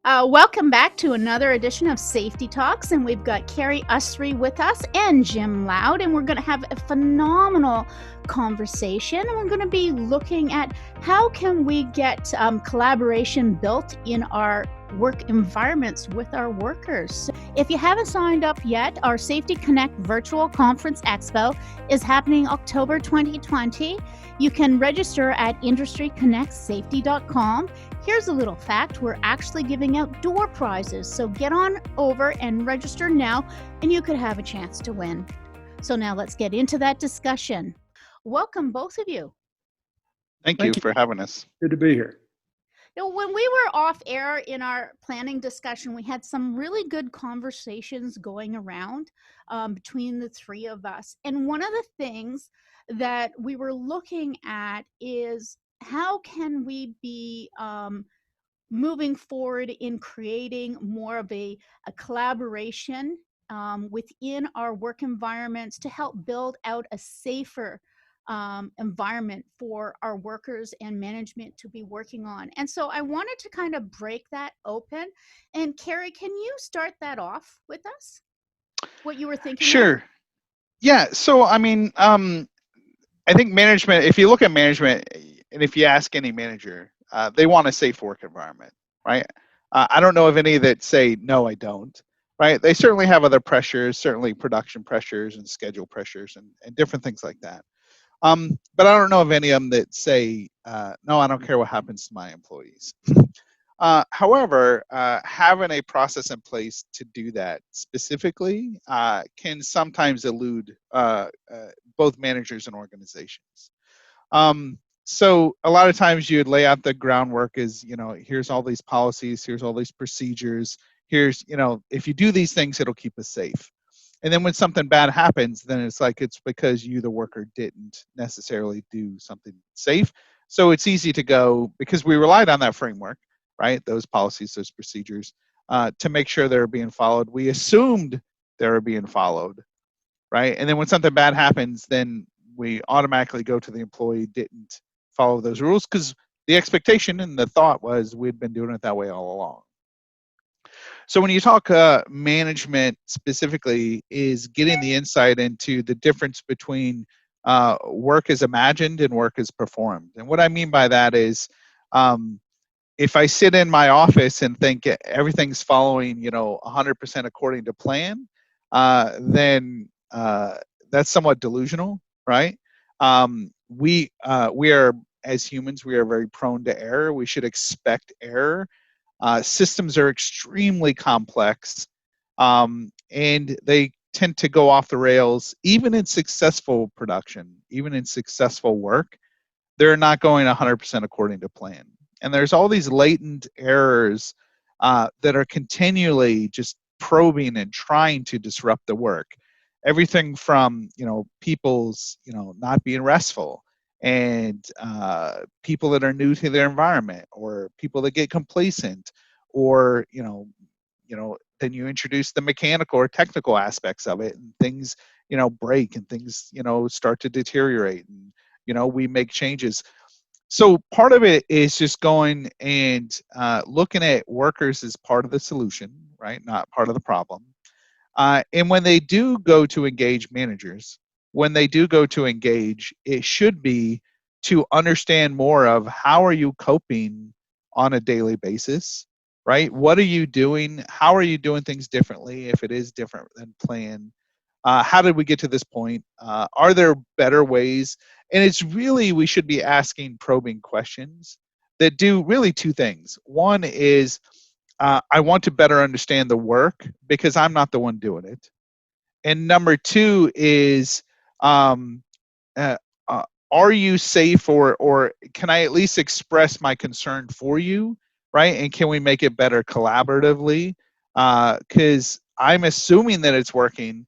Welcome back to another edition of Safety Talks, and we've got Cary Usrey with us and Jim Loud, and we're going to have a phenomenal conversation. And we're going to be looking at how can we get collaboration built in our work environments with our workers. If you haven't signed up yet, our Safety Connect Virtual Conference Expo is happening October 2020. You can register at industryconnectsafety.com. Here's a little fact, we're actually giving out door prizes, so get on over and register now and you could have a chance to win. So now let's get into that discussion. Welcome, both of you. Thank you for having us. Good to be here. You know, when we were off air in our planning discussion, we had some really good conversations going around between the three of us. And one of the things that we were looking at is how can we be moving forward in creating more of a collaboration within our work environments to help build out a safer environment for our workers and management to be working on. And so I wanted to kind of break that open. And Cary, can you start that off with us? What you were thinking? Sure. Yeah. So, I mean, I think management, if you look at management, and if you ask any manager, they want a safe work environment, right? I don't know of any that say, no, I don't, right? They certainly have other pressures, certainly production pressures and schedule pressures and different things like that. But I don't know of any of them that say, no, I don't care what happens to my employees. However, having a process in place to do that specifically can sometimes elude both managers and organizations. So a lot of times you'd lay out the groundwork as, you know, here's all these policies, here's all these procedures, here's, you know, if you do these things, it'll keep us safe. And then when something bad happens, then it's like it's because you, the worker, didn't necessarily do something safe. So it's easy to go, because we relied on that framework, right? Those policies, those procedures, to make sure they're being followed. We assumed they were being followed, right? And then when something bad happens, then we automatically go to the employee didn't follow those rules because the expectation and the thought was we'd been doing it that way all along. So when you talk management specifically is getting the insight into the difference between work as imagined and work as performed. And what I mean by that is if I sit in my office and think everything's following, you know, 100% according to plan, then that's somewhat delusional, right? We are, as humans, we are very prone to error. We should expect error. Systems are extremely complex, and they tend to go off the rails. Even in successful production, even in successful work, they're not going 100% according to plan. And there's all these latent errors that are continually just probing and trying to disrupt the work. Everything from, you know, people's, you know, not being restful, and people that are new to their environment, or people that get complacent, or you know, then you introduce the mechanical or technical aspects of it, and things, you know, break, and things, you know, start to deteriorate, and you know, we make changes. So part of it is just going and looking at workers as part of the solution, right? Not part of the problem. And when they do go to engage managers, when they do go to engage, it should be to understand more of how are you coping on a daily basis, right? What are you doing? How are you doing things differently if it is different than planned? How did we get to this point? Are there better ways? And it's really, we should be asking probing questions that do really two things. One is, I want to better understand the work because I'm not the one doing it. And number two is, are you safe, or can I at least express my concern for you, right? And can we make it better collaboratively? Because I'm assuming that it's working,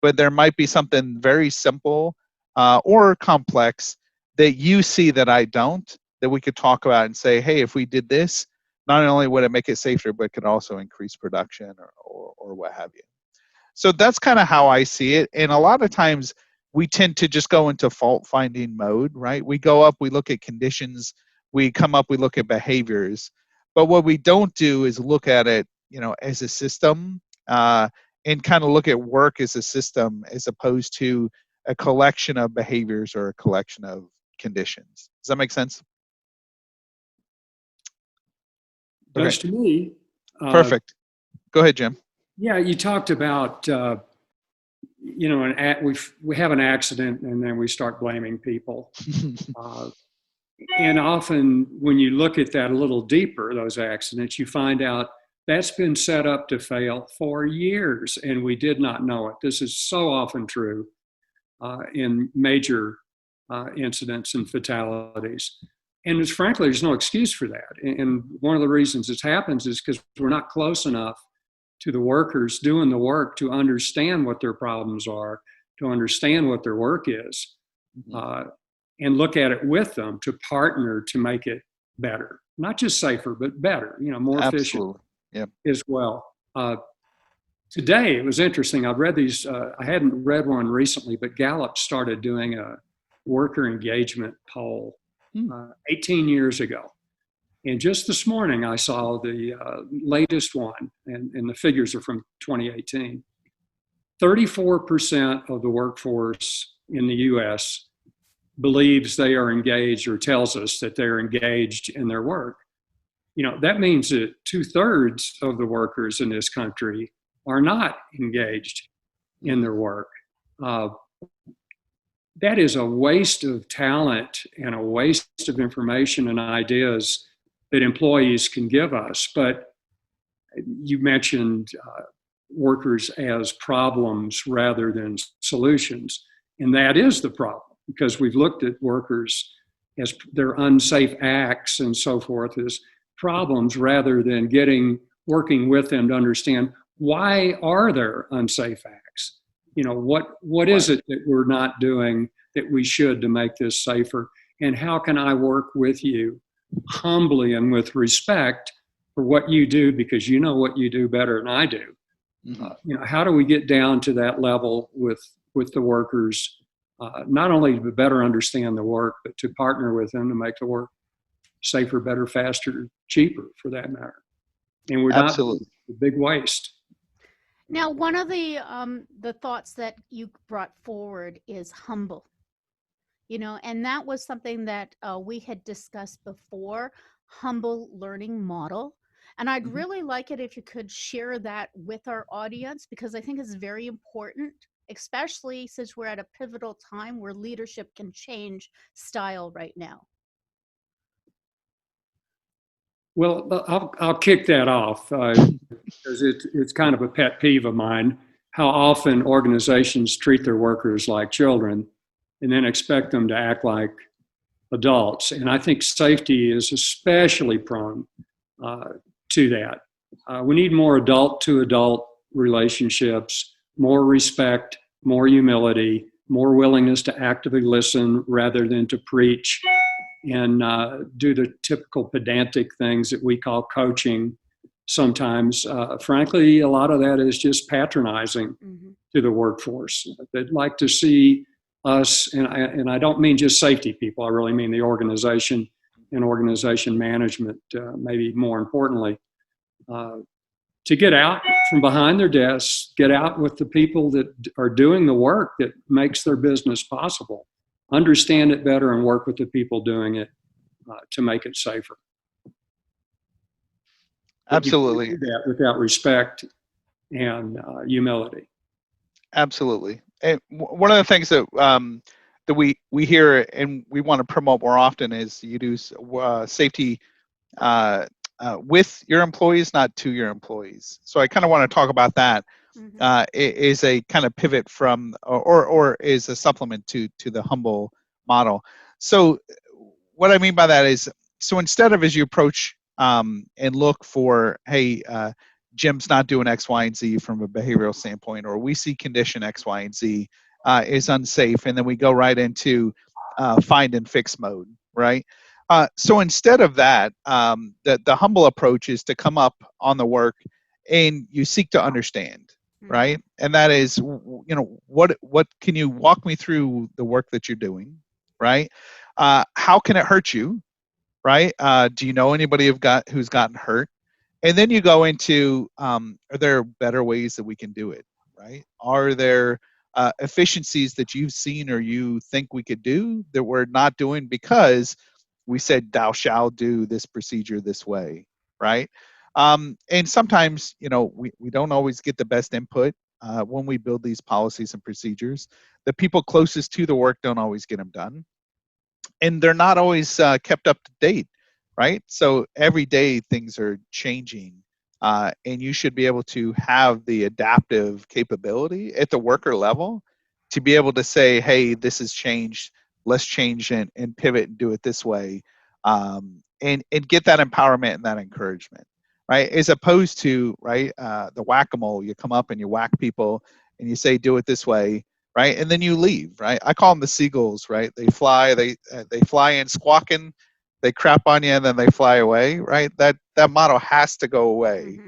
but there might be something very simple or complex that you see that I don't, that we could talk about and say, hey, if we did this, not only would it make it safer, but it could also increase production or what have you. So that's kind of how I see it. And a lot of times we tend to just go into fault finding mode, right? We go up, we look at conditions, we come up, we look at behaviors. But what we don't do is look at it, as a system, and kind of look at work as a system as opposed to a collection of behaviors or a collection of conditions. Does that make sense? Does to me. Perfect. Go ahead, Jim. Yeah, you talked about we have an accident and then we start blaming people. And often when you look at that a little deeper, those accidents, you find out that's been set up to fail for years and we did not know it. This is so often true in major incidents and fatalities. And frankly, there's no excuse for that. And one of the reasons this happens is because we're not close enough to the workers doing the work to understand what their problems are, to understand what their work is, and look at it with them, to partner to make it better. Not just safer, but better, more efficient as well. Today, it was interesting. I've read these, I hadn't read one recently, but Gallup started doing a worker engagement poll 18 years ago. And just this morning, I saw the latest one, and the figures are from 2018. 34% of the workforce in the US believes they are engaged or tells us that they're engaged in their work. That means that 2/3 of the workers in this country are not engaged in their work. That is a waste of talent and a waste of information and ideas that employees can give us. But you mentioned workers as problems rather than solutions. And that is the problem, because we've looked at workers as their unsafe acts and so forth as problems rather than working with them to understand, why are there unsafe acts? What is it that we're not doing that we should to make this safer? And how can I work with you humbly and with respect for what you do, because you know what you do better than I do? How do we get down to that level with the workers, not only to better understand the work, but to partner with them to make the work safer, better, faster, cheaper, for that matter? And we're not a big waste. Now, one of the thoughts that you brought forward is humble. And that was something that we had discussed before, humble learning model. And I'd really like it if you could share that with our audience, because I think it's very important, especially since we're at a pivotal time where leadership can change style right now. Well, I'll kick that off because it's kind of a pet peeve of mine, how often organizations treat their workers like children and then expect them to act like adults. And I think safety is especially prone to that. We need more adult-to-adult relationships, more respect, more humility, more willingness to actively listen rather than to preach and do the typical pedantic things that we call coaching. Sometimes, frankly, a lot of that is just patronizing to the workforce. They'd like to see us, and I don't mean just safety people, I really mean the organization and organization management, maybe more importantly, to get out from behind their desks, get out with the people that are doing the work that makes their business possible, understand it better, and work with the people doing it to make it safer. Absolutely. That without respect and humility. Absolutely. And one of the things that that we hear and we want to promote more often is you do safety with your employees, not to your employees. So I kind of want to talk about that. Is a kind of pivot from or is a supplement to the humble model. So what I mean by that is, so instead of as you approach and look for, hey, Jim's not doing X, Y, and Z from a behavioral standpoint, or we see condition X, Y, and Z is unsafe, and then we go right into find and fix mode, right? So instead of that, the humble approach is to come up on the work and you seek to understand, right? And that is, what can you walk me through the work that you're doing, right? How can it hurt you? right? Do you know anybody who's gotten hurt? And then you go into, are there better ways that we can do it, right? Are there efficiencies that you've seen or you think we could do that we're not doing because we said thou shalt do this procedure this way, right? And sometimes, we don't always get the best input when we build these policies and procedures. The people closest to the work don't always get them done, and they're not always kept up to date, right? So every day things are changing, and you should be able to have the adaptive capability at the worker level to be able to say, hey, this has changed, let's change and pivot and do it this way, and get that empowerment and that encouragement, right? As opposed to, right, the whack-a-mole, you come up and you whack people and you say, do it this way, right? And then you leave, right? I call them the seagulls, right? They fly in squawking, they crap on you, and then they fly away, right? That model has to go away,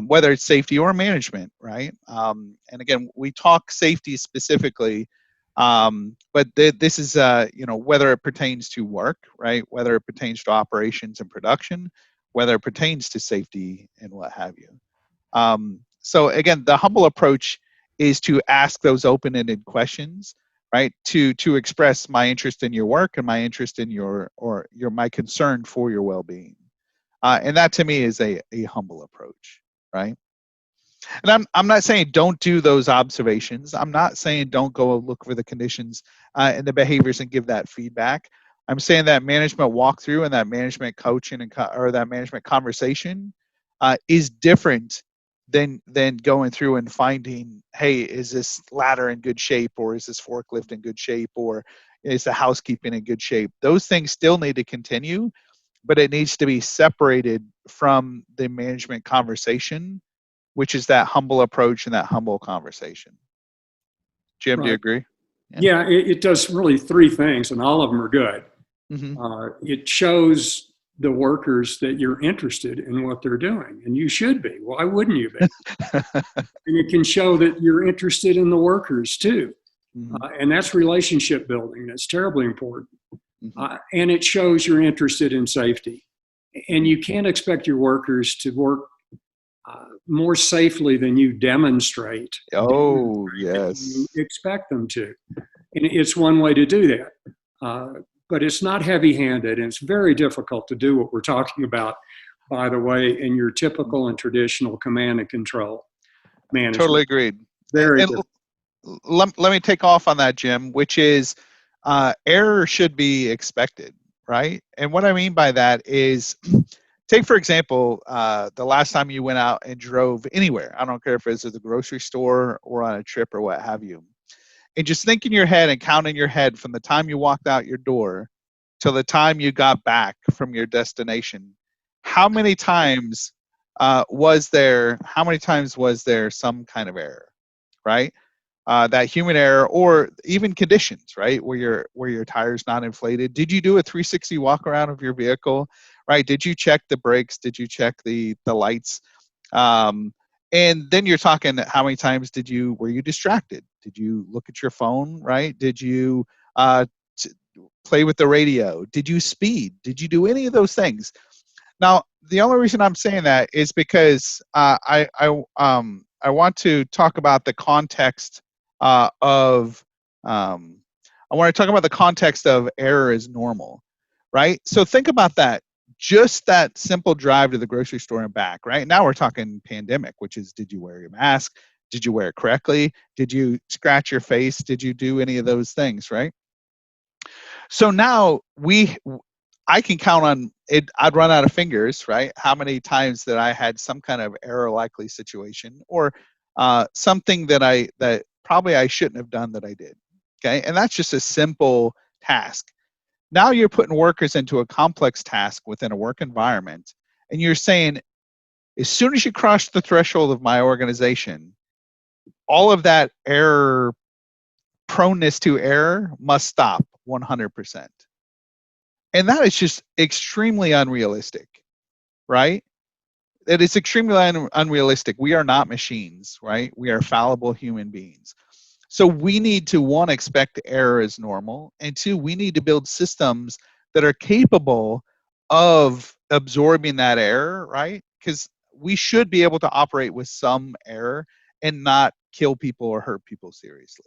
whether it's safety or management, right? And again, we talk safety specifically, but this is, whether it pertains to work, right? Whether it pertains to operations and production, whether it pertains to safety and what have you. So again, the humble approach is to ask those open-ended questions, right? To express my interest in your work and my interest in my concern for your well-being. And that to me is a humble approach, right? And I'm not saying don't do those observations. I'm not saying don't go look for the conditions and the behaviors and give that feedback. I'm saying that management walkthrough and that management coaching or that management conversation is different than going through and finding, hey, is this ladder in good shape, or is this forklift in good shape, or is the housekeeping in good shape? Those things still need to continue, but it needs to be separated from the management conversation, which is that humble approach and that humble conversation. Jim, do you Right. agree? Yeah, it does really three things, and all of them are good. Mm-hmm. It shows the workers that you're interested in what they're doing, and you should be. Why wouldn't you be? And it can show that you're interested in the workers too. Mm-hmm. And that's relationship building. That's terribly important. Mm-hmm. And it shows you're interested in safety. And you can't expect your workers to work more safely than you demonstrate. Oh, You yes. expect them to. And it's one way to do that. But it's not heavy-handed, and it's very difficult to do what we're talking about, by the way, in your typical and traditional command and control management. Totally agreed. Very and let me take off on that, Jim, which is error should be expected, right? And what I mean by that is, take, for example, the last time you went out and drove anywhere. I don't care if it's at the grocery store or on a trip or what have you. And just think in your head and count in your head from the time you walked out your door till the time you got back from your destination. How many times was there some kind of error, right? That human error, or even conditions, right? Where your tire's not inflated. Did you do a 360 walk around of your vehicle, right? Did you check the brakes? Did you check the lights? And then you're talking, how many times were you distracted? Did you look at your phone, right? Did you play with the radio? Did you speed? Did you do any of those things? Now, the only reason I'm saying that is because I want to talk about the context of I want to talk about the context of error is normal, right? So think about that. Just that simple drive to the grocery store and back, right? Now we're talking pandemic, which is, did you wear your mask? Did you wear it correctly? Did you scratch your face? Did you do any of those things, right? So now I can count on it. I'd run out of fingers, right? How many times that I had some kind of error likely situation, or something that probably I shouldn't have done that I did. Okay. And that's just a simple task. Now you're putting workers into a complex task within a work environment. And you're saying, as soon as you cross the threshold of my organization, all of that error, proneness to error, must stop 100%. And that is just extremely unrealistic, right? It is extremely unrealistic. We are not machines, right? We are fallible human beings. So we need to, one, expect error as normal, and two, we need to build systems that are capable of absorbing that error, right? Because we should be able to operate with some error and not kill people or hurt people seriously.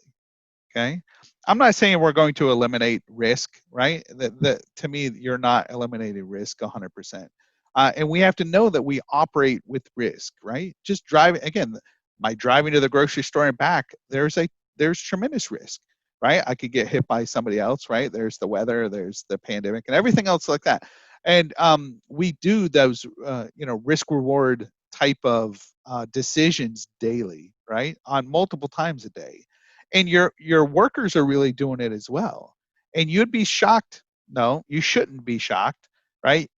Okay. I'm not saying we're going to eliminate risk, right? That to me, you're not eliminating risk 100%. And we have to know that we operate with risk, right? Just driving, again, my driving to the grocery store and back, there's tremendous risk, right? I could get hit by somebody else, right? There's the weather, there's the pandemic, and everything else like that. And we do those, risk reward type of decisions daily, right? On multiple times a day, and your workers are really doing it as well. And you'd be shocked. No, you shouldn't be shocked, right?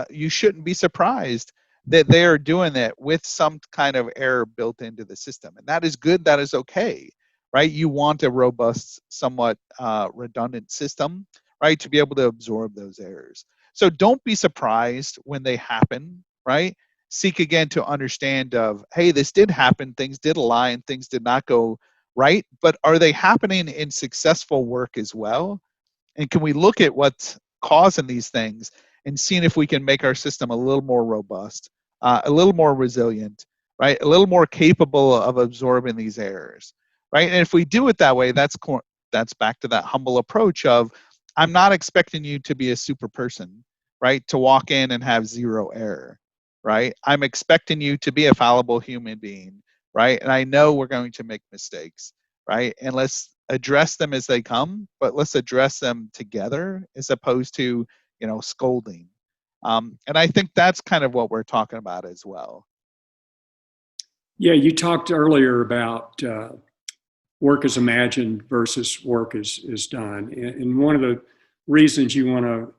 You shouldn't be surprised that they are doing that with some kind of error built into the system, and that is good. That is okay, right? You want a robust, somewhat redundant system, right, to be able to absorb those errors. So don't be surprised when they happen, right? Seek again to understand of, hey, this did happen, things did align, things did not go right, but are they happening in successful work as well? And can we look at what's causing these things and seeing if we can make our system a little more robust, a little more resilient, right? A little more capable of absorbing these errors, right? And if we do it that way, that's back to that humble approach of, I'm not expecting you to be a super person, right? To walk in and have zero error, right? I'm expecting you to be a fallible human being, right? And I know we're going to make mistakes, right? And let's address them as they come, but let's address them together as opposed to, scolding. And I think that's kind of what we're talking about as well. Yeah, you talked earlier about work as imagined versus work is done. And one of the reasons you want to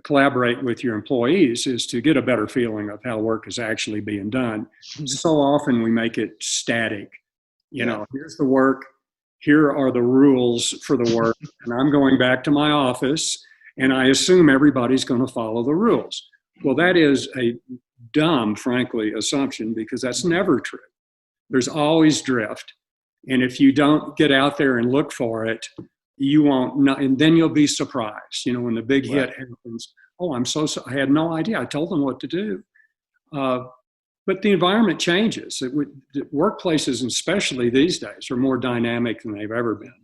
collaborate with your employees is to get a better feeling of how work is actually being done. So often we make it static. Here's the work, here are the rules for the work, and I'm going back to my office, and I assume everybody's going to follow the rules. Well, that is a dumb, frankly, assumption, because that's never true. There's always drift. And if you don't get out there and look for it, you won't know, and then you'll be surprised. When the big hit happens, oh, I had no idea. I told them what to do. But the environment changes. Workplaces, especially these days, are more dynamic than they've ever been.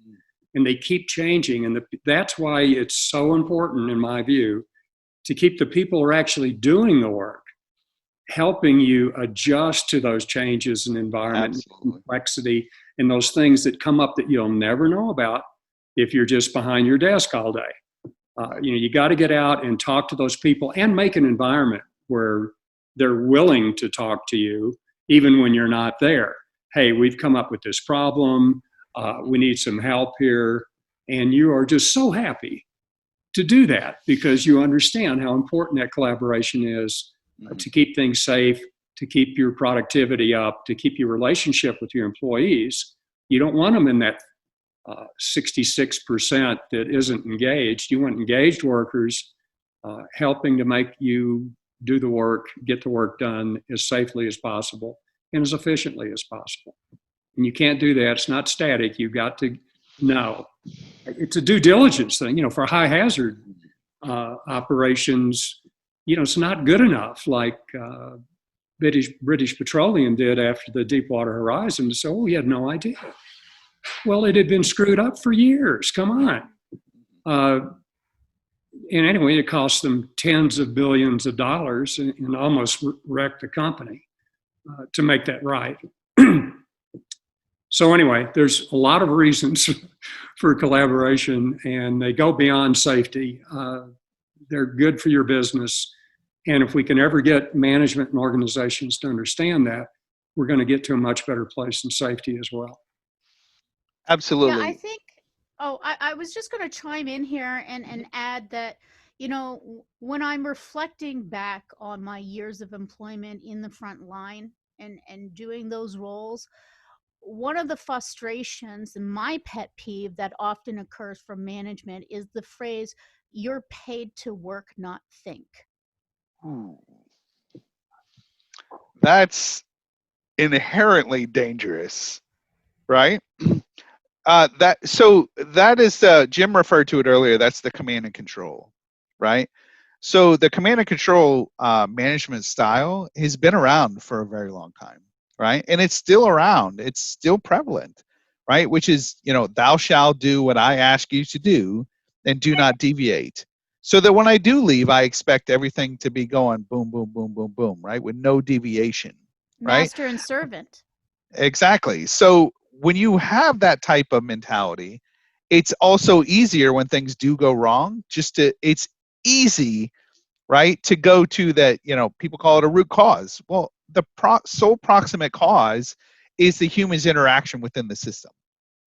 And they keep changing. And that's why it's so important, in my view, to keep the people who are actually doing the work helping you adjust to those changes in environment, and complexity, and those things that come up that you'll never know about if you're just behind your desk all day. You got to get out and talk to those people and make an environment where they're willing to talk to you, even when you're not there. Hey, we've come up with this problem. We need some help here. And you are just so happy to do that because you understand how important that collaboration is to keep things safe, to keep your productivity up, to keep your relationship with your employees. You don't want them in that 66% that isn't engaged. You want engaged workers helping to make you do the work, get the work done as safely as possible and as efficiently as possible. And you can't do that. It's not static. You've got to know. It's a due diligence thing, for high hazard operations. It's not good enough like British Petroleum did after the Deepwater Horizon to say, oh, we had no idea. Well, it had been screwed up for years. Come on. And anyway, it cost them tens of billions of dollars and almost wrecked the company to make that right. So anyway, there's a lot of reasons for collaboration, and they go beyond safety. They're good for your business. And if we can ever get management and organizations to understand that, we're going to get to a much better place in safety as well. Absolutely. Yeah, I think, I was just going to chime in here and add that, when I'm reflecting back on my years of employment in the front line and doing those roles, one of the frustrations and my pet peeve that often occurs from management is the phrase, you're paid to work, not think. That's inherently dangerous, right? So that is Jim referred to it earlier. That's the command and control, right? So the command and control management style has been around for a very long time, right? And it's still around. It's still prevalent, right? Which is, thou shalt do what I ask you to do and do not deviate. So that when I do leave, I expect everything to be going boom, boom, boom, boom, boom, right? With no deviation, right? Master and servant. Exactly. So when you have that type of mentality, it's also easier when things do go wrong. It's easy, right, to go to that, people call it a root cause. Well, the sole proximate cause is the human's interaction within the system,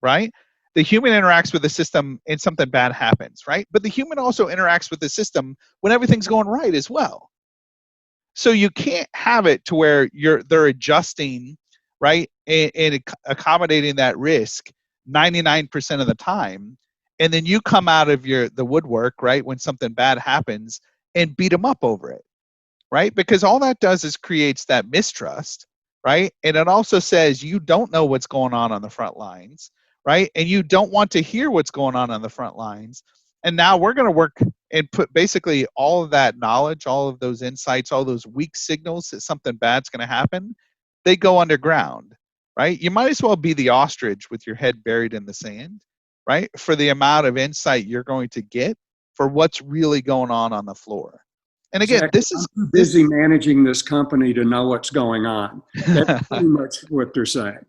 right? The human interacts with the system and something bad happens, right? But the human also interacts with the system when everything's going right as well. So you can't have it to where they're adjusting, right, and accommodating that risk 99% of the time, and then you come out of the woodwork, right, when something bad happens and beat them up over it, right? Because all that does is creates that mistrust, right? And it also says you don't know what's going on the front lines, right? And you don't want to hear what's going on the front lines. And now we're going to work and put basically all of that knowledge, all of those insights, all those weak signals that something bad's going to happen, they go underground, right? You might as well be the ostrich with your head buried in the sand, right? For the amount of insight you're going to get for what's really going on the floor. And again, Exactly. I'm too busy managing this company to know what's going on. That's pretty much what they're saying.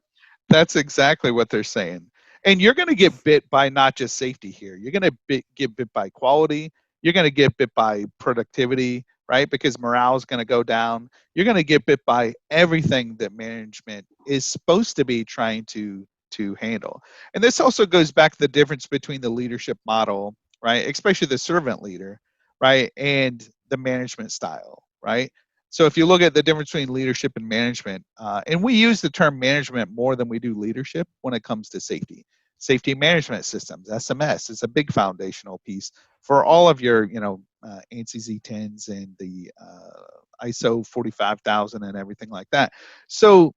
That's exactly what they're saying. And you're going to get bit by not just safety here. You're going to get bit by quality. You're going to get bit by productivity, right? Because morale is going to go down. You're going to get bit by everything that management is supposed to be trying to handle. And this also goes back to the difference between the leadership model, right? Especially the servant leader, right? And the management style, right? So if you look at the difference between leadership and management, and we use the term management more than we do leadership when it comes to safety. Safety management systems, SMS, is a big foundational piece for all of your, ANSI Z10s and the ISO 45000 and everything like that. So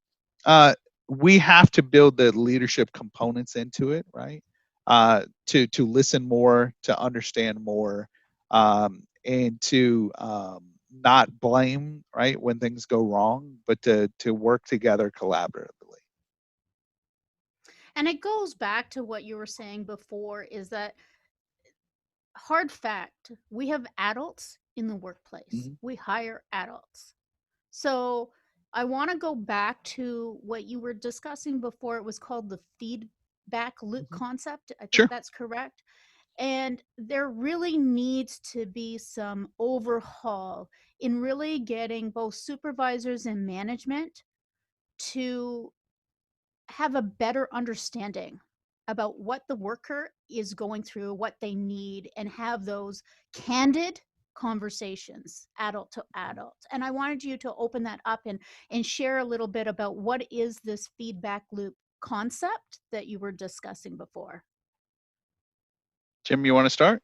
we have to build the leadership components into it, right? To listen more, to understand more, and to not blame, right, when things go wrong, but to work together collaboratively. And it goes back to what you were saying before, is that hard fact, we have adults in the workplace. Mm-hmm. We hire adults. So I want to go back to what you were discussing before. It was called the feedback loop Mm-hmm. concept. I think Sure. that's correct. And there really needs to be some overhaul in really getting both supervisors and management to have a better understanding about what the worker is going through, what they need, and have those candid conversations, adult to adult. And I wanted you to open that up and share a little bit about what is this feedback loop concept that you were discussing before. Jim, you want to start?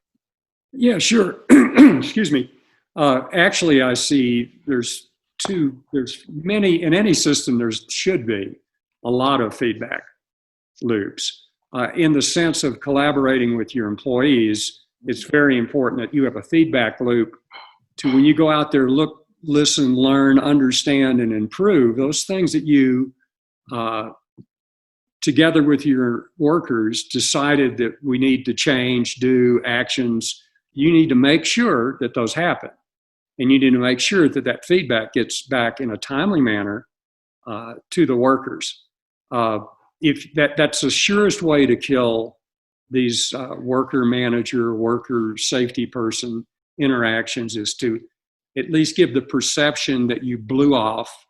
Yeah, sure. Excuse me. Actually, I see there's many, in any system, there should be a lot of feedback loops. In the sense of collaborating with your employees, it's very important that you have a feedback loop to when you go out there, look, listen, learn, understand, and improve those things that you, together with your workers, decided that we need to change, do actions. You need to make sure that those happen. And you need to make sure that that feedback gets back in a timely manner to the workers. If that's the surest way to kill these worker manager, worker safety person interactions, is to at least give the perception that you blew off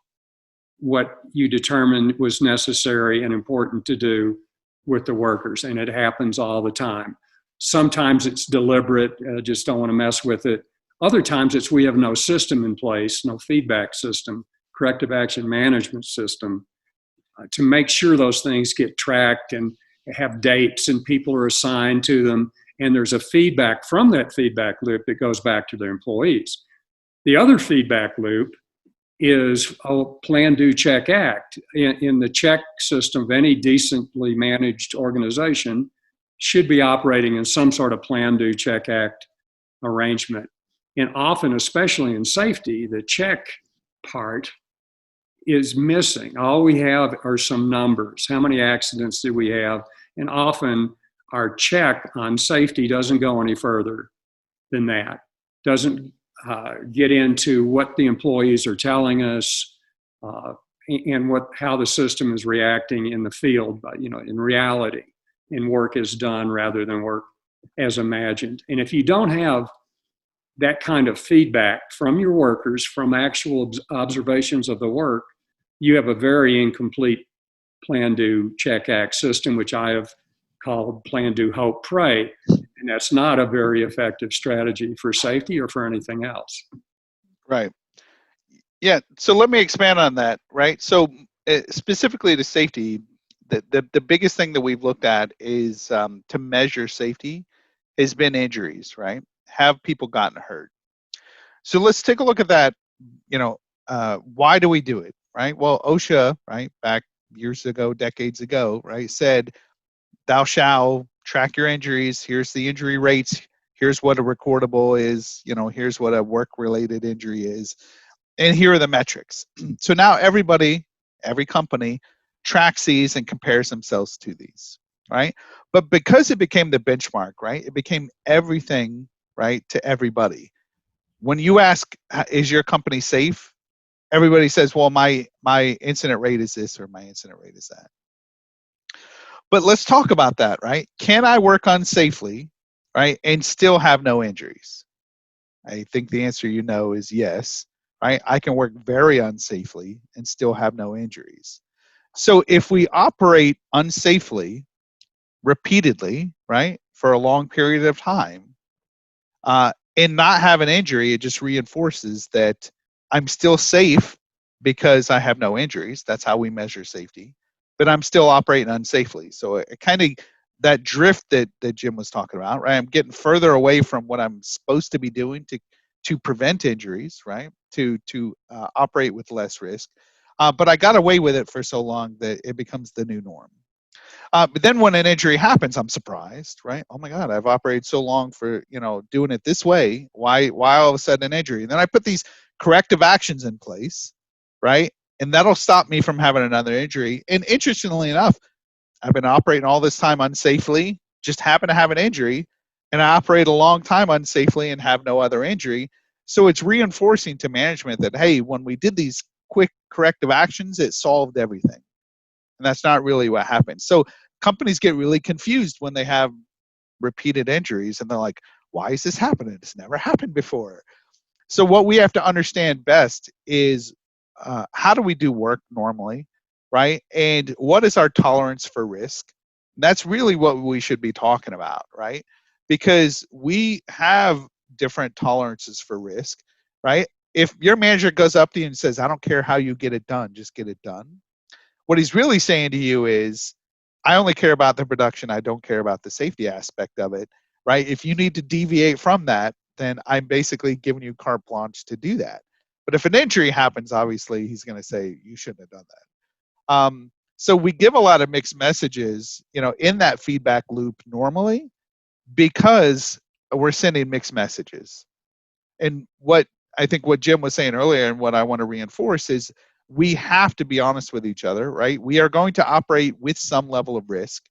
what you determined was necessary and important to do with the workers. And it happens all the time. Sometimes it's deliberate, just don't want to mess with it. Other times it's we have no system in place, no feedback system, corrective action management system to make sure those things get tracked and have dates and people are assigned to them. And there's a feedback from that feedback loop that goes back to their employees. The other feedback loop is plan, do, check, act. In the check system of any decently managed organization should be operating in some sort of plan, do, check, act arrangement. And often, especially in safety, the check part is missing. All we have are some numbers. How many accidents did we have? And often our check on safety doesn't go any further than that. Doesn't get into what the employees are telling us and how the system is reacting in the field, but in reality, and work is done rather than work as imagined. And if you don't have that kind of feedback from your workers, from actual observations of the work, you have a very incomplete plan, do, check, act system, which I have called plan, do, hope, pray. And that's not a very effective strategy for safety or for anything else. Right. Yeah. So let me expand on that. Right. So specifically to safety, the biggest thing that we've looked at is to measure safety has been injuries. Right. Have people gotten hurt? So let's take a look at that. Why do we do it? Right. Well, OSHA, right, back years ago, decades ago, right, said, thou shalt track your injuries. Here's the injury rates. Here's what a recordable is. Here's what a work-related injury is. And here are the metrics. So now every company tracks these and compares themselves to these, right? But because it became the benchmark, right, it became everything, right, to everybody. When you ask, is your company safe? Everybody says, well, my incident rate is this or my incident rate is that. But let's talk about that, right? Can I work unsafely, right, and still have no injuries? I think the answer is yes, right? I can work very unsafely and still have no injuries. So if we operate unsafely repeatedly, right, for a long period of time, and not have an injury, it just reinforces that I'm still safe because I have no injuries. That's how we measure safety. But I'm still operating unsafely. So it kind of, that drift that Jim was talking about, right? I'm getting further away from what I'm supposed to be doing to prevent injuries, right? To operate with less risk. But I got away with it for so long that it becomes the new norm. But then when an injury happens, I'm surprised, right? Oh my God, I've operated so long for, doing it this way. Why all of a sudden an injury? And then I put these corrective actions in place, right? And that'll stop me from having another injury. And interestingly enough, I've been operating all this time unsafely, just happen to have an injury, and I operate a long time unsafely and have no other injury. So it's reinforcing to management that, hey, when we did these quick corrective actions, it solved everything. And that's not really what happens. So companies get really confused when they have repeated injuries and they're like, why is this happening? It's never happened before. So what we have to understand best is how do we do work normally, right? And what is our tolerance for risk? That's really what we should be talking about, right? Because we have different tolerances for risk, right? If your manager goes up to you and says, I don't care how you get it done, just get it done. What he's really saying to you is, I only care about the production. I don't care about the safety aspect of it, right? If you need to deviate from that, then I'm basically giving you carte blanche to do that. But if an injury happens, obviously he's going to say you shouldn't have done that. So we give a lot of mixed messages, in that feedback loop normally, because we're sending mixed messages. And what I think what Jim was saying earlier and what I want to reinforce is we have to be honest with each other, right? We are going to operate with some level of risk.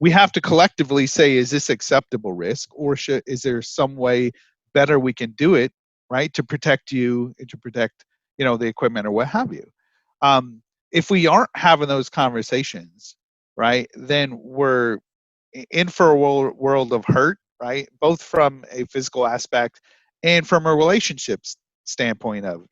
We have to collectively say, is this acceptable risk, or is there some way better we can do it, right, to protect you and to protect, the equipment or what have you. If we aren't having those conversations, right, then we're in for a world of hurt, right, both from a physical aspect and from a relationships standpoint of,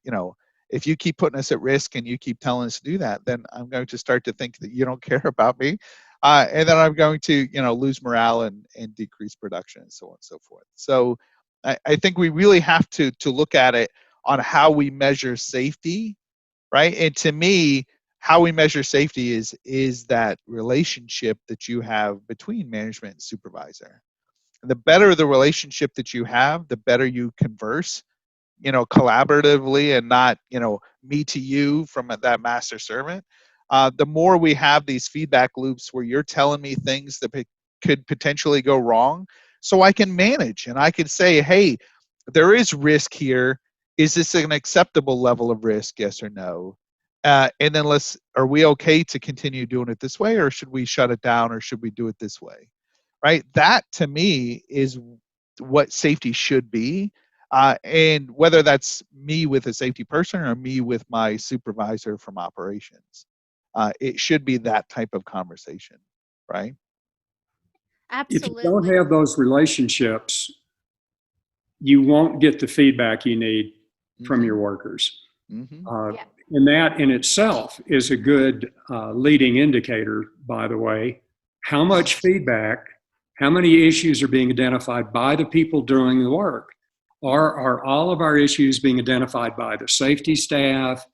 if you keep putting us at risk and you keep telling us to do that, then I'm going to start to think that you don't care about me. And then I'm going to, lose morale and decrease production and so on and so forth. So I think we really have to look at it on how we measure safety, right? And to me, how we measure safety is that relationship that you have between management and supervisor. And the better the relationship that you have, the better you converse, collaboratively and not, me to you from that master servant. The more we have these feedback loops where you're telling me things that could potentially go wrong, so I can manage and I can say, hey, there is risk here. Is this an acceptable level of risk? Yes or no? And then are we okay to continue doing it this way, or should we shut it down, or should we do it this way? Right? That to me is what safety should be. And whether that's me with a safety person or me with my supervisor from operations, it should be that type of conversation, right? If you don't Absolutely. have those relationships, you won't get the feedback you need from your workers. Yeah. And that in itself is a good leading indicator, by the way. How much feedback, how many issues are being identified by the people doing the work? Or are all of our issues being identified by the safety staff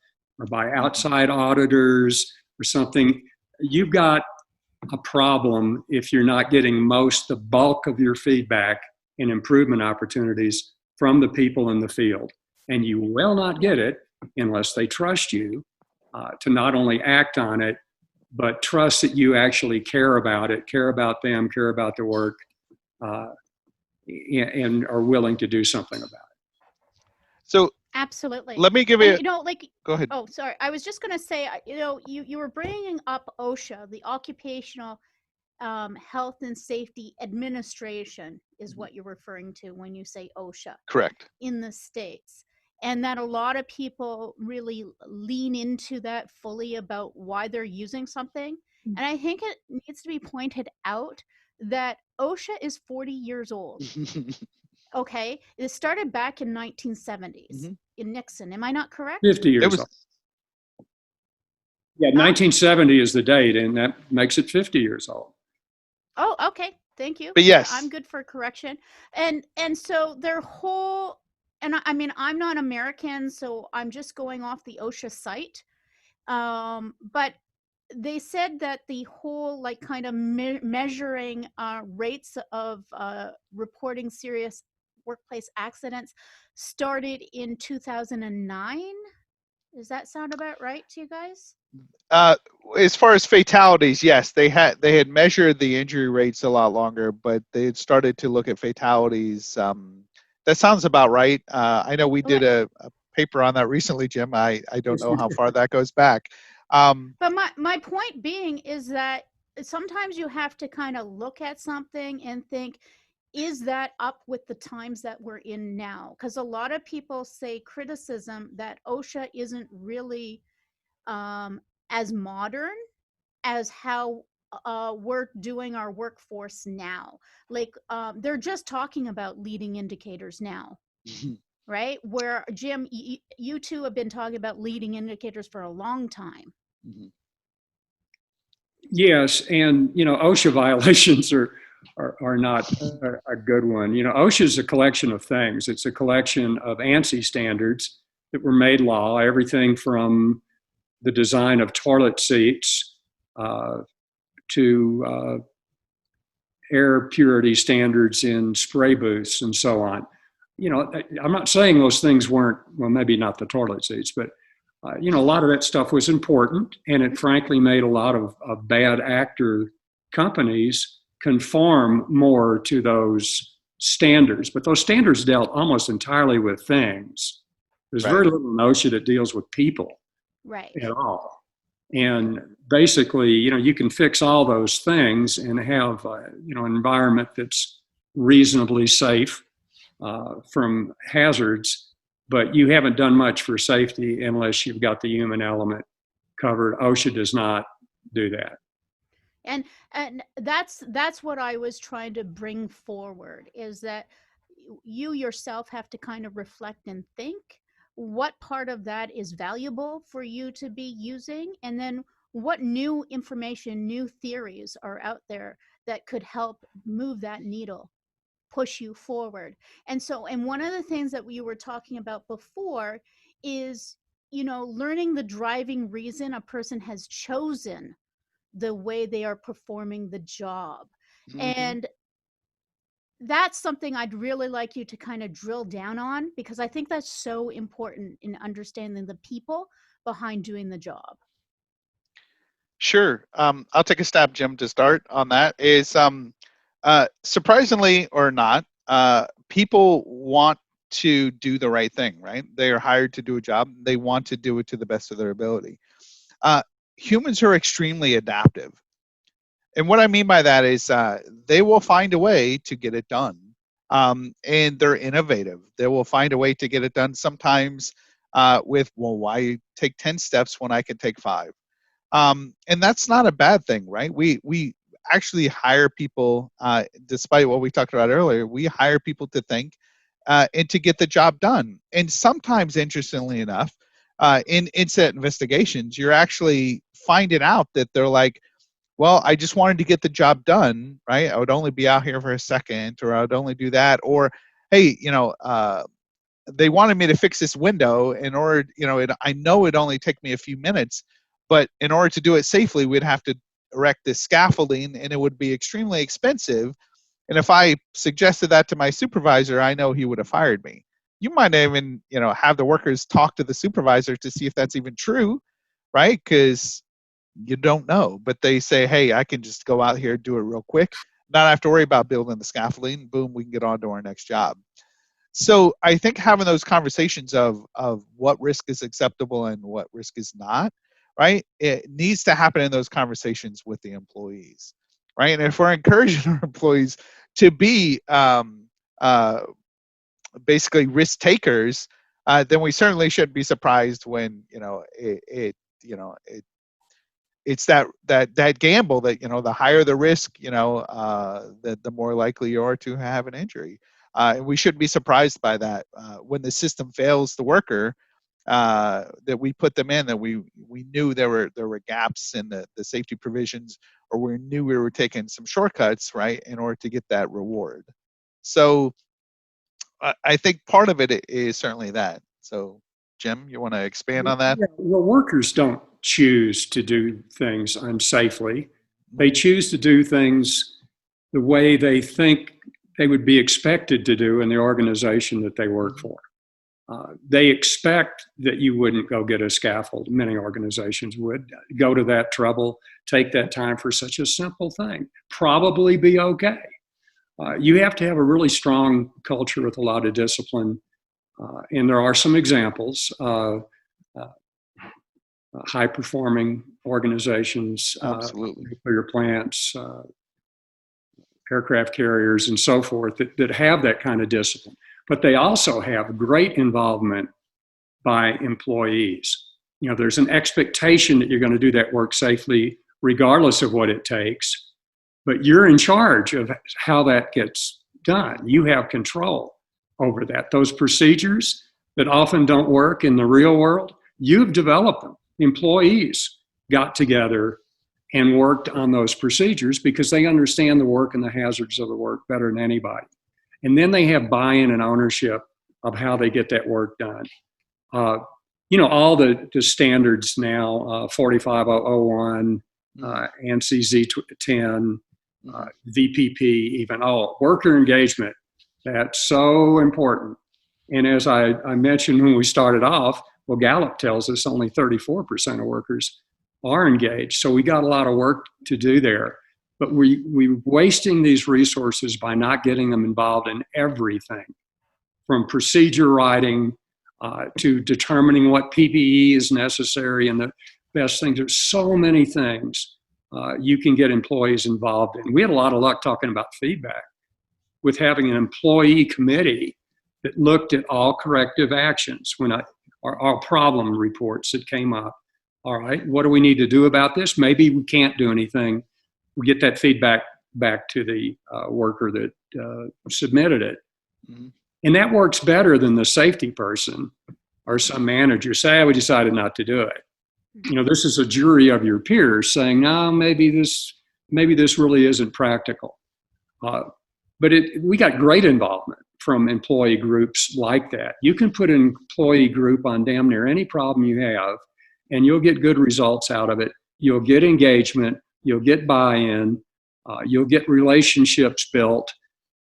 or by outside auditors or something? You've got a problem if you're not getting the bulk of your feedback and improvement opportunities from the people in the field. And you will not get it unless they trust you to not only act on it, but trust that you actually care about it, care about them, care about the work, and are willing to do something about it. So Absolutely. let me give And, you. you know, like, Go ahead. oh, sorry. I was just going to say, you know, you were bringing up OSHA, the Occupational Health and Safety Administration is what you're referring to when you say OSHA Correct. in the States. And that a lot of people really lean into that fully about why they're using something. And I think it needs to be pointed out that OSHA is 40 years old. Okay, it started back in 1970s in Nixon. Am I not correct? 50 years old. Yeah, 1970 is the date, and that makes it 50 years old. Oh, okay. Thank you. But yes, I'm good for correction. And so their whole, and I mean, I'm not American, so I'm just going off the OSHA site. But they said that the whole like kind of measuring rates of reporting serious workplace accidents started in 2009. Does that sound about right to you guys? as far as fatalities, yes, they had measured the injury rates a lot longer, but they had started to look at fatalities. That sounds about right. I know we did a paper on that recently, Jim. I don't know how far that goes back. But my point being is that sometimes you have to kind of look at something and think, is that up with the times that we're in now? Because a lot of people say criticism that OSHA isn't really as modern as how we're doing our workforce now. Like they're just talking about leading indicators now. Right? Where, Jim, you two have been talking about leading indicators for a long time. Yes, and you know, OSHA violations are not a good one. You know, OSHA is a collection of things. It's a collection of ANSI standards that were made law. Everything from the design of toilet seats to air purity standards in spray booths and so on. You know, I'm not saying those things weren't, well, maybe not the toilet seats, but you know, a lot of that stuff was important, and it frankly made a lot of bad actor companies conform more to those standards. But those standards dealt almost entirely with things. There's very little in OSHA that deals with people at all. And basically, you know, you can fix all those things and have, you know, an environment that's reasonably safe from hazards, but you haven't done much for safety unless you've got the human element covered. OSHA does not do that. And that's what I was trying to bring forward, is that you yourself have to kind of reflect and think what part of that is valuable for you to be using, and then what new information, new theories are out there that could help move that needle, push you forward. And so, and one of the things that we were talking about before is, you know, learning the driving reason a person has chosen the way they are performing the job. And that's something I'd really like you to kind of drill down on, because I think that's so important in understanding the people behind doing the job. Sure. I'll take a stab, Jim, to start on that. Is surprisingly or not, people want to do the right thing, right? They are hired to do a job. They want to do it to the best of their ability. Humans are extremely adaptive. And what I mean by that is they will find a way to get it done. And they're innovative. They will find a way to get it done sometimes with, well, why take 10 steps when I can take 5? And that's not a bad thing, right? We actually hire people, despite what we talked about earlier, we hire people to think and to get the job done. And sometimes, interestingly enough, in incident investigations, you're actually finding out that they're like, well, I just wanted to get the job done, right? I would only be out here for a second, or I would only do that, or hey, they wanted me to fix this window in order, I know it'd only take me a few minutes, but in order to do it safely, we'd have to erect this scaffolding and it would be extremely expensive. And if I suggested that to my supervisor, I know he would have fired me. You might even, have the workers talk to the supervisor to see if that's even true, right? Because you don't know, but they say, hey, I can just go out here, do it real quick, not have to worry about building the scaffolding. Boom, we can get on to our next job. So I think having those conversations of what risk is acceptable and what risk is not, right? It needs to happen in those conversations with the employees, right? And if we're encouraging our employees to be basically risk takers, then we certainly shouldn't be surprised when it's that gamble that the higher the risk, the more likely you are to have an injury. And we shouldn't be surprised by that when the system fails the worker, that we put them in, that we knew there were gaps in the safety provisions, or we knew we were taking some shortcuts, right, in order to get that reward. So I think part of it is certainly that. So Jim, you want to expand on that? Yeah, well, workers don't choose to do things unsafely. They choose to do things the way they think they would be expected to do in the organization that they work for. They expect that you wouldn't go get a scaffold. Many organizations would go to that trouble, take that time for such a simple thing, probably be okay. You have to have a really strong culture with a lot of discipline. And there are some examples. High-performing organizations, Absolutely. nuclear plants, aircraft carriers, and so forth that have that kind of discipline. But they also have great involvement by employees. There's an expectation that you're going to do that work safely, regardless of what it takes. But you're in charge of how that gets done. You have control over that. Those procedures that often don't work in the real world, you've developed them. Employees got together and worked on those procedures because they understand the work and the hazards of the work better than anybody. And then they have buy-in and ownership of how they get that work done. All the standards now, 45001, ANSI Z10, VPP, even worker engagement. That's so important. And as I mentioned when we started off, well, Gallup tells us only 34% of workers are engaged. So we got a lot of work to do there. But we're wasting these resources by not getting them involved in everything, from procedure writing to determining what PPE is necessary and the best things. There's so many things you can get employees involved in. We had a lot of luck talking about feedback with having an employee committee that looked at all corrective actions our problem reports that came up. All right, what do we need to do about this? Maybe we can't do anything. We get that feedback back to the worker that submitted it. Mm-hmm. And that works better than the safety person or some manager say, we decided not to do it. This is a jury of your peers saying, no, maybe this really isn't practical. But we got great involvement from employee groups like that. You can put an employee group on damn near any problem you have, and you'll get good results out of it. You'll get engagement. You'll get buy-in. You'll get relationships built.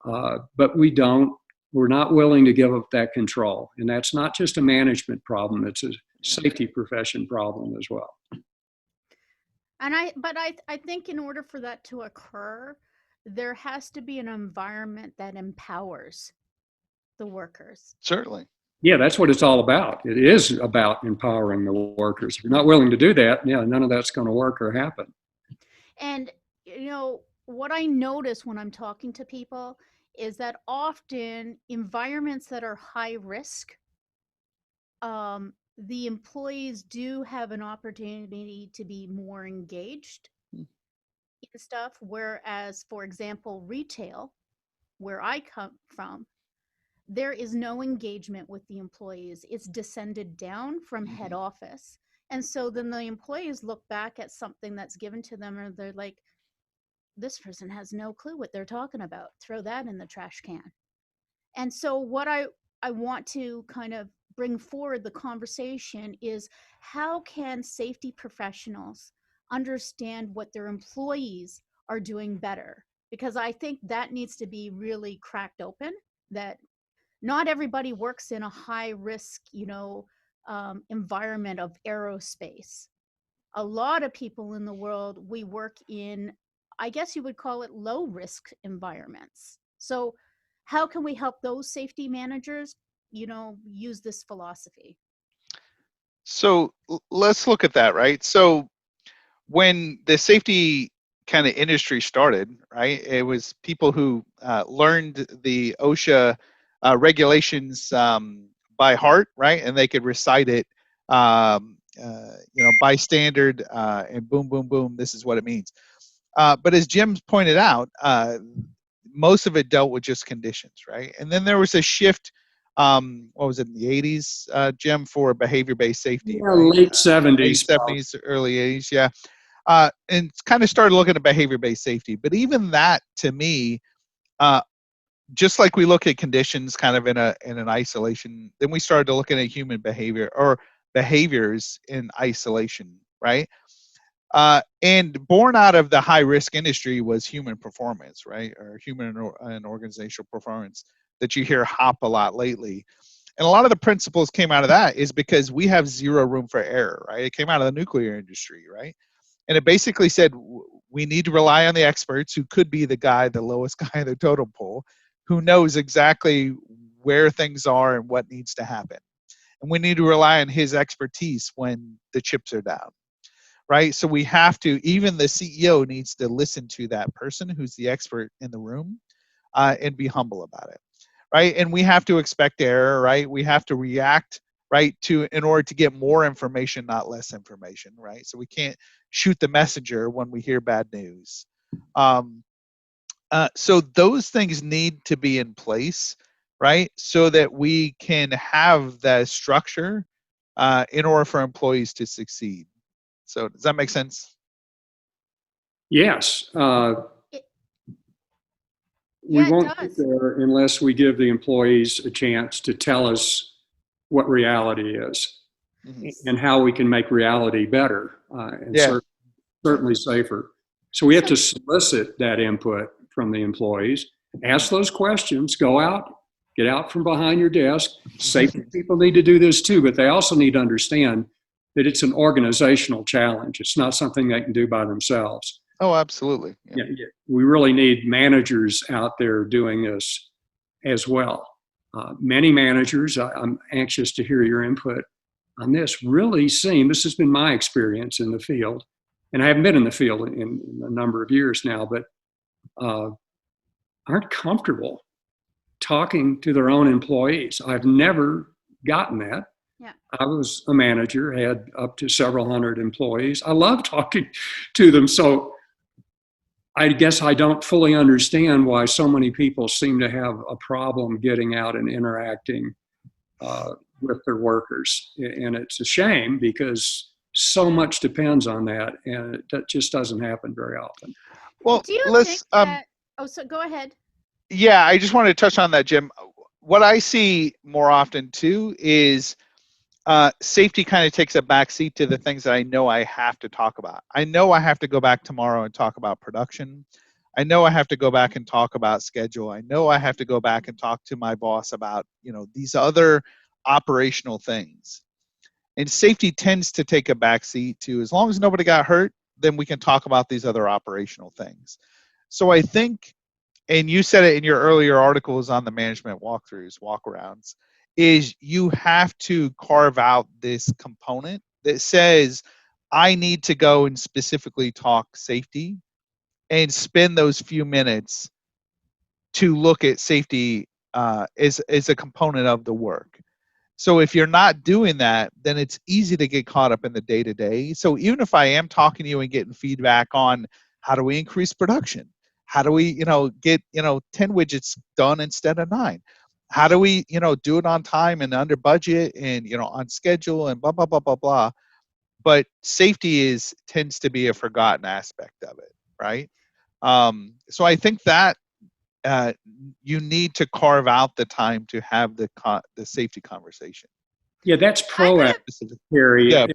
But we're not willing to give up that control. And that's not just a management problem. It's a safety profession problem as well. And I think in order for that to occur, there has to be an environment that empowers the workers. Certainly. Yeah, that's what it's all about. It is about empowering the workers. If you're not willing to do that, yeah, none of that's going to work or happen. And, what I notice when I'm talking to people is that often environments that are high risk, the employees do have an opportunity to be more engaged Mm. in stuff. Whereas, for example, retail, where I come from, there is no engagement with the employees. It's descended down from head Mhm. office. And so then the employees look back at something that's given to them and they're like, this person has no clue what they're talking about. Throw that in the trash can. And so what I want to kind of bring forward the conversation is, how can safety professionals understand what their employees are doing better? Because I think that needs to be really cracked open, that not everybody works in a high risk, environment of aerospace. A lot of people in the world, we work in, I guess you would call it, low risk environments. So how can we help those safety managers, use this philosophy? So let's look at that, right? So when the safety kind of industry started, right, it was people who learned the OSHA regulations by heart, right, and they could recite it, by standard, and boom, boom, boom. This is what it means. But as Jim pointed out, most of it dealt with just conditions, right? And then there was a shift. What was it, in the 80s, Jim, for behavior-based safety, Yeah, right? late Late 70s. 70s, early 80s, yeah. And kind of started looking at behavior-based safety. But even that, to me, uh, just like we look at conditions kind of in an isolation, then we started to looking at human behavior or behaviors in isolation, right? And born out of the high risk industry was human performance, right? Or human and organizational performance that you hear hop a lot lately. And a lot of the principles came out of that is because we have zero room for error, right? It came out of the nuclear industry, right? And it basically said we need to rely on the experts, who could be the guy, the lowest guy in the totem pole, who knows exactly where things are and what needs to happen. And we need to rely on his expertise when the chips are down, right? So we have to, even the CEO needs to listen to that person who's the expert in the room, and be humble about it, right? And we have to expect error, right? We have to react, right, to in order to get more information, not less information, right? So we can't shoot the messenger when we hear bad news. So those things need to be in place, right, so that we can have that structure in order for employees to succeed. So does that make sense? Yes. It, We yeah, it won't get does. there unless we give the employees a chance to tell us what reality is Mm-hmm. and how we can make reality better, and Yeah. certainly safer. So we have So to solicit that input from the employees, ask those questions, go out, get out from behind your desk. Safety people need to do this too, but they also need to understand that it's an organizational challenge. It's not something they can do by themselves. Oh, absolutely. Yeah. Yeah, we really need managers out there doing this as well. Many managers, I'm anxious to hear your input on this, really seem, this has been my experience in the field, and I haven't been in the field in a number of years now, but aren't comfortable talking to their own employees. I've never gotten that. yeah. I was a manager, had up to several hundred employees. I love talking to them. So I guess I don't fully understand why so many people seem to have a problem getting out and interacting with their workers. And it's a shame because so much depends on that, and that just doesn't happen very often. Well, Do you think let's that, oh, so go ahead. yeah, I just wanted to touch on that, Jim. What I see more often too is safety kind of takes a backseat to the things that I know I have to talk about. I know I have to go back tomorrow and talk about production. I know I have to go back and talk about schedule. I know I have to go back and talk to my boss about, these other operational things. And safety tends to take a backseat to, as long as nobody got hurt, then we can talk about these other operational things. So I think and you said it in your earlier articles on the management walkthroughs, walkarounds, is you have to carve out this component that says, I need to go and specifically talk safety and spend those few minutes to look at safety as a component of the work. So if you're not doing that, then it's easy to get caught up in the day-to-day. So even if I am talking to you and getting feedback on how do we increase production? How do we, get, 10 widgets done instead of 9? How do we, do it on time and under budget and, on schedule and blah, blah, blah, blah, blah. But safety tends to be a forgotten aspect of it, right? So I think that you need to carve out the time to have the safety conversation. Yeah, that's proactive, Cary. Yeah,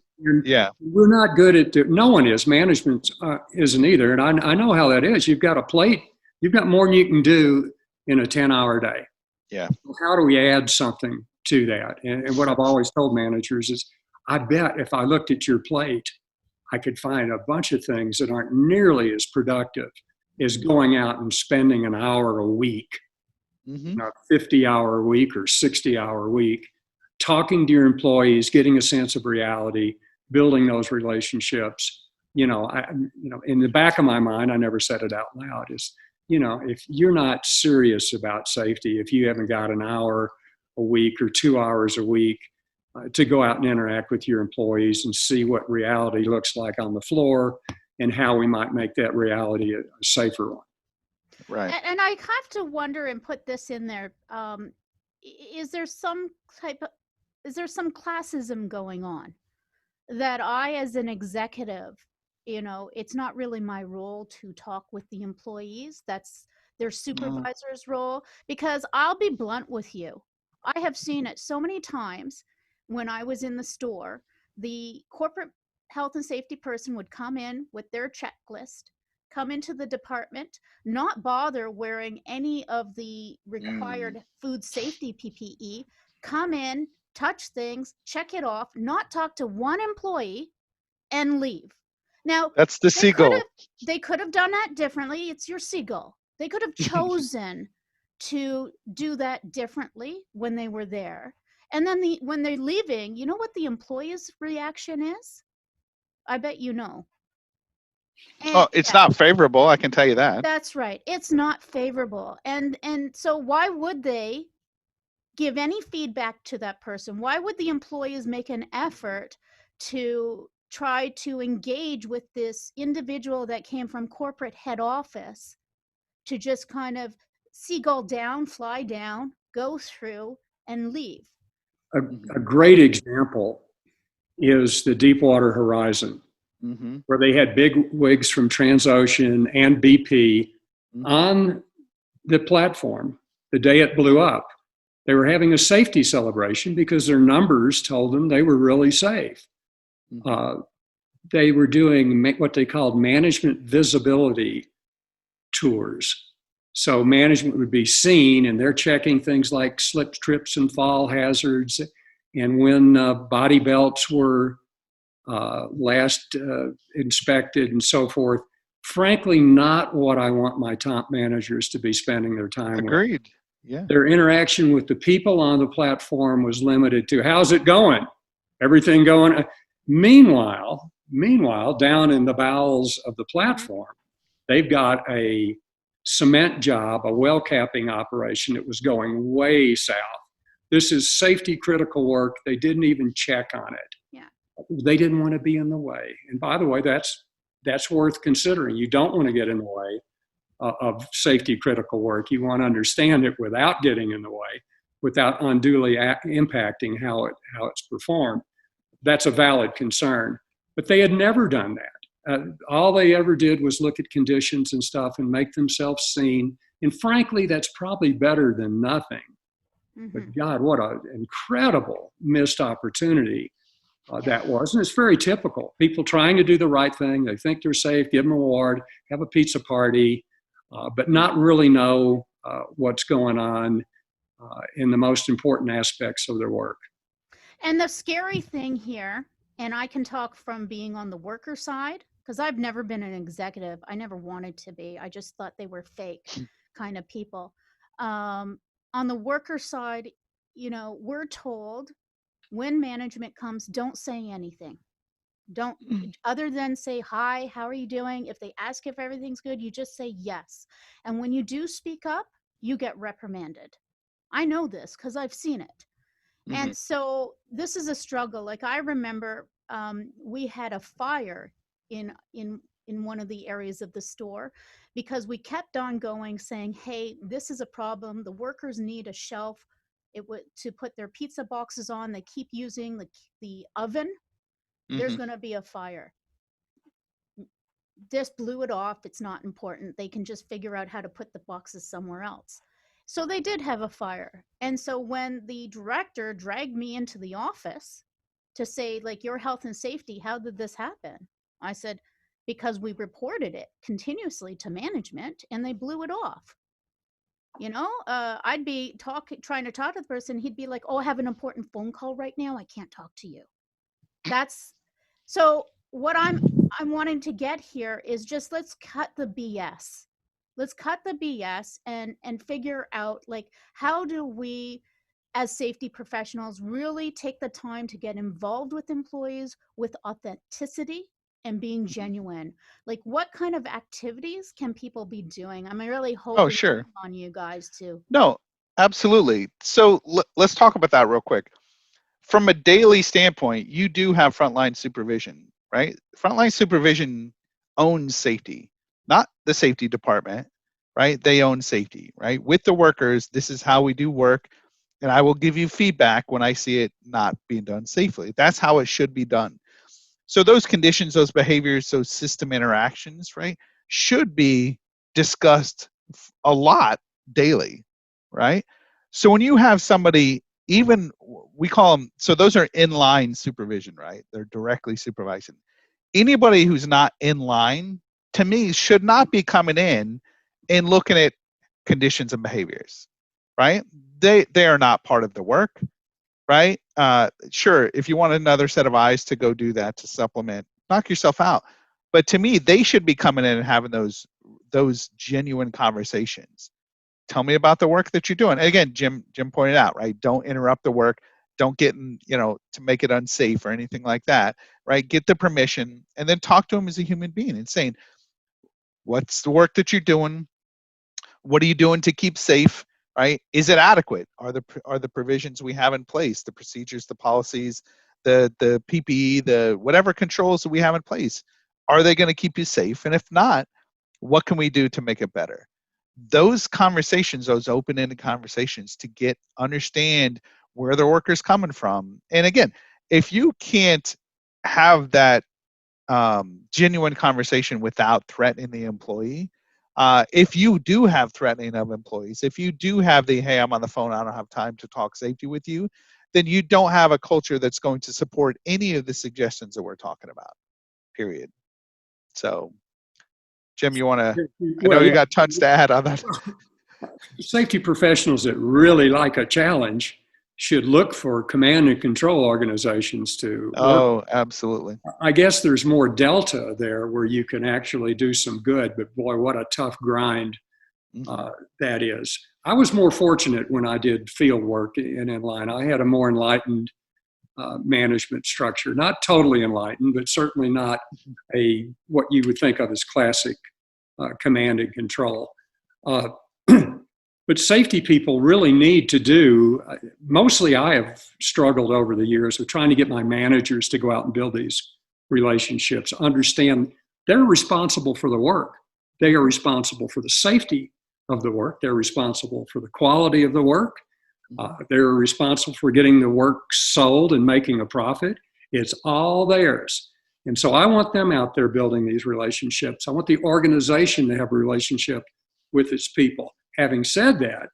yeah. We're not good at it. No one is. Management isn't either. And I know how that is. You've got a plate. You've got more than you can do in a 10-hour day. Yeah. How do we add something to that? And what I've always told managers is, I bet if I looked at your plate, I could find a bunch of things that aren't nearly as productive as going out and spending an hour a week, Mm-hmm. 50-hour a week or 60-hour week, talking to your employees, getting a sense of reality, building those relationships. In the back of my mind, I never said it out loud, is, if you're not serious about safety, if you haven't got an hour a week or 2 hours a week to go out and interact with your employees and see what reality looks like on the floor and how we might make that reality a safer one. Right. And I have to wonder and put this in there. Is there some classism going on that I, as an executive, it's not really my role to talk with the employees. That's their supervisor's role. Because I'll be blunt with you. I have seen it so many times when I was in the store. The corporate health and safety person would come in with their checklist, come into the department, not bother wearing any of the required food safety PPE, come in, touch things, check it off, not talk to one employee, and leave. Now, that's the seagull. They could have done that differently. It's your seagull. They could have chosen to do that differently when they were there. And then when they're leaving, you know what the employee's reaction is? I bet you know. And it's not favorable, I can tell you that. That's right. It's not favorable. And so why would they give any feedback to that person? Why would the employees make an effort to try to engage with this individual that came from corporate head office to just kind of seagull down, fly down, go through, and leave? A great example is the Deepwater Horizon, where they had big wigs from Transocean and BP on the platform the day it blew up. They were having a safety celebration because their numbers told them they were really safe. They were doing what they called management visibility tours. So management would be seen, and they're checking things like slip, trips, and fall hazards, and when body belts were last inspected and so forth. Frankly, not what I want my top managers to be spending their time with. Agreed. Yeah. Their interaction with the people on the platform was limited to, how's it going? Everything going? Meanwhile, down in the bowels of the platform, they've got a cement job, a well capping operation that was going way south. This is safety critical work. They didn't even check on it. Yeah. They didn't want to be in the way. And by the way, that's worth considering. You don't want to get in the way of safety critical work. You want to understand it without getting in the way, without unduly impacting how it's performed. That's a valid concern. But they had never done that. All they ever did was look at conditions and stuff and make themselves seen. And frankly, that's probably better than nothing. But God, what an incredible missed opportunity that was. And it's very typical. People trying to do the right thing. They think they're safe, give them an award, have a pizza party, but not really know what's going on in the most important aspects of their work. And the scary thing here, and I can talk from being on the worker side, because I've never been an executive. I never wanted to be. I just thought they were fake. kind of people. On the worker side, we're told when management comes, don't say anything. Don't, other than say, hi, how are you doing? If they ask if everything's good, you just say yes. And when you do speak up, you get reprimanded. I know this because I've seen it. And so this is a struggle. Like I remember we had a fire in one of the areas of the store because we kept on going saying, hey, this is a problem. The workers need a shelf to put their pizza boxes on. They keep using the oven. There's going to be a fire. Just blew it off. It's not important. They can just figure out how to put the boxes somewhere else. So they did have a fire. And so when the director dragged me into the office to say, like, your health and safety, how did this happen? I said, because we reported it continuously to management and they blew it off. I'd be trying to talk to the person. He'd be like, oh, I have an important phone call right now. I can't talk to you. So what I'm wanting to get here is just, let's cut the BS. Let's cut the BS and figure out, like, how do we as safety professionals really take the time to get involved with employees with authenticity and being genuine? Like, what kind of activities can people be doing? I'm really hoping sure. on you guys too. No, absolutely. So let's talk about that real quick. From a daily standpoint, you do have frontline supervision, right? Frontline supervision owns safety, not the safety department, right? They own safety, right? With the workers, this is how we do work, and I will give you feedback when I see it not being done safely. That's how it should be done. So those conditions, those behaviors, those system interactions, right, should be discussed a lot daily, right? So when you have somebody, even we call them, so those are inline supervision, right? They're directly supervising. Anybody who's not in line, to me, should not be coming in and looking at conditions and behaviors, right? They are not part of the work, right? Sure, if you want another set of eyes to go do that to supplement, knock yourself out. But to me, they should be coming in and having those genuine conversations. Tell me about the work that you're doing. And again, Jim pointed out, right? Don't interrupt the work. Don't get in, to make it unsafe or anything like that, right? Get the permission and then talk to them as a human being and saying, what's the work that you're doing? What are you doing to keep safe, right? Is it adequate? Are the provisions we have in place, the procedures, the policies, the PPE, the whatever controls that we have in place, are they going to keep you safe? And if not, what can we do to make it better? Those conversations, those open-ended conversations to understand where the worker's coming from. And again, if you can't have that genuine conversation without threatening the employee, if you do have threatening of employees, if you do have hey, I'm on the phone, I don't have time to talk safety with you, then you don't have a culture that's going to support any of the suggestions that we're talking about, period. So, Jim, you want to, I know you got tons to add on that. Safety professionals that really like a challenge should look for command and control organizations to work. Absolutely. I guess there's more delta there where you can actually do some good, but boy, what a tough grind that is. I was more fortunate when I did field work in inline. I had a more enlightened management structure, not totally enlightened, but certainly not what you would think of as classic command and control. But safety people really need to do, mostly I have struggled over the years with trying to get my managers to go out and build these relationships, understand they're responsible for the work. They are responsible for the safety of the work. They're responsible for the quality of the work. They're responsible for getting the work sold and making a profit. It's all theirs. And so I want them out there building these relationships. I want the organization to have a relationship with its people. Having said that,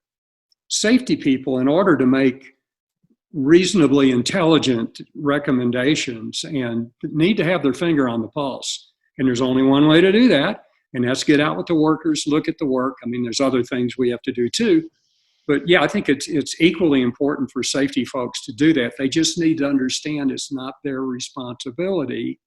safety people, in order to make reasonably intelligent recommendations, and need to have their finger on the pulse. And there's only one way to do that, and that's get out with the workers, look at the work. I mean, there's other things we have to do too. But yeah, I think it's equally important for safety folks to do that. They just need to understand it's not their responsibility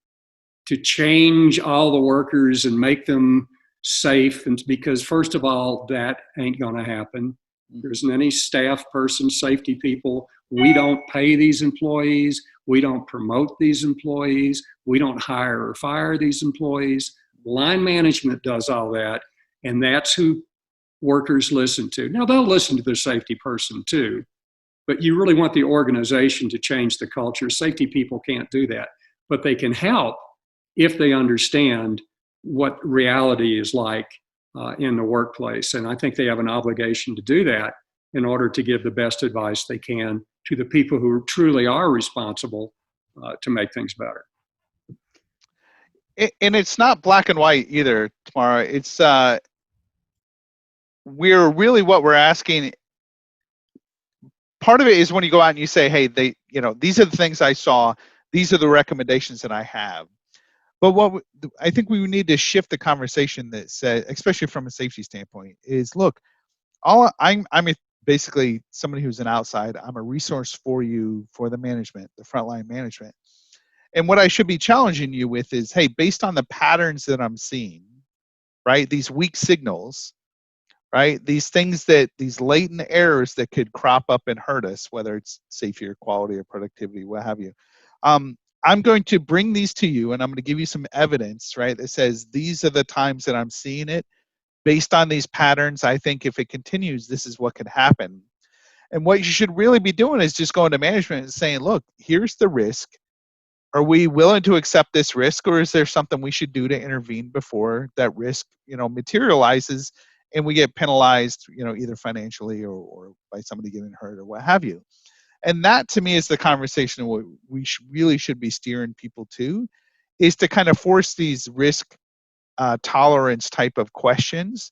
to change all the workers and make them safe, and because first of all, that ain't going to happen. There isn't any staff person, safety people. We don't pay these employees. We don't promote these employees. We don't hire or fire these employees. Line management does all that, and that's who workers listen to. Now, they'll listen to their safety person too, but you really want the organization to change the culture. Safety people can't do that, but they can help if they understand what reality is like in the workplace. And I think they have an obligation to do that in order to give the best advice they can to the people who truly are responsible to make things better. And it's not black and white either, Tamara. It's we're really, what we're asking, part of it is when you go out and you say, hey, these are the things I saw, these are the recommendations that I have. But I think we need to shift the conversation that says, especially from a safety standpoint, is look, I'm basically somebody who's an outside. I'm a resource for you, for the management, the frontline management. And what I should be challenging you with is, hey, based on the patterns that I'm seeing, right, these weak signals, right, these latent errors that could crop up and hurt us, whether it's safety or quality or productivity, what have you. I'm going to bring these to you, and I'm going to give you some evidence, right, that says these are the times that I'm seeing it. Based on these patterns, I think if it continues, this is what could happen. And what you should really be doing is just going to management and saying, look, here's the risk. Are we willing to accept this risk, or is there something we should do to intervene before that risk, materializes and we get penalized, either financially or by somebody getting hurt or what have you? And that, to me, is the conversation we really should be steering people to, is to kind of force these risk tolerance type of questions,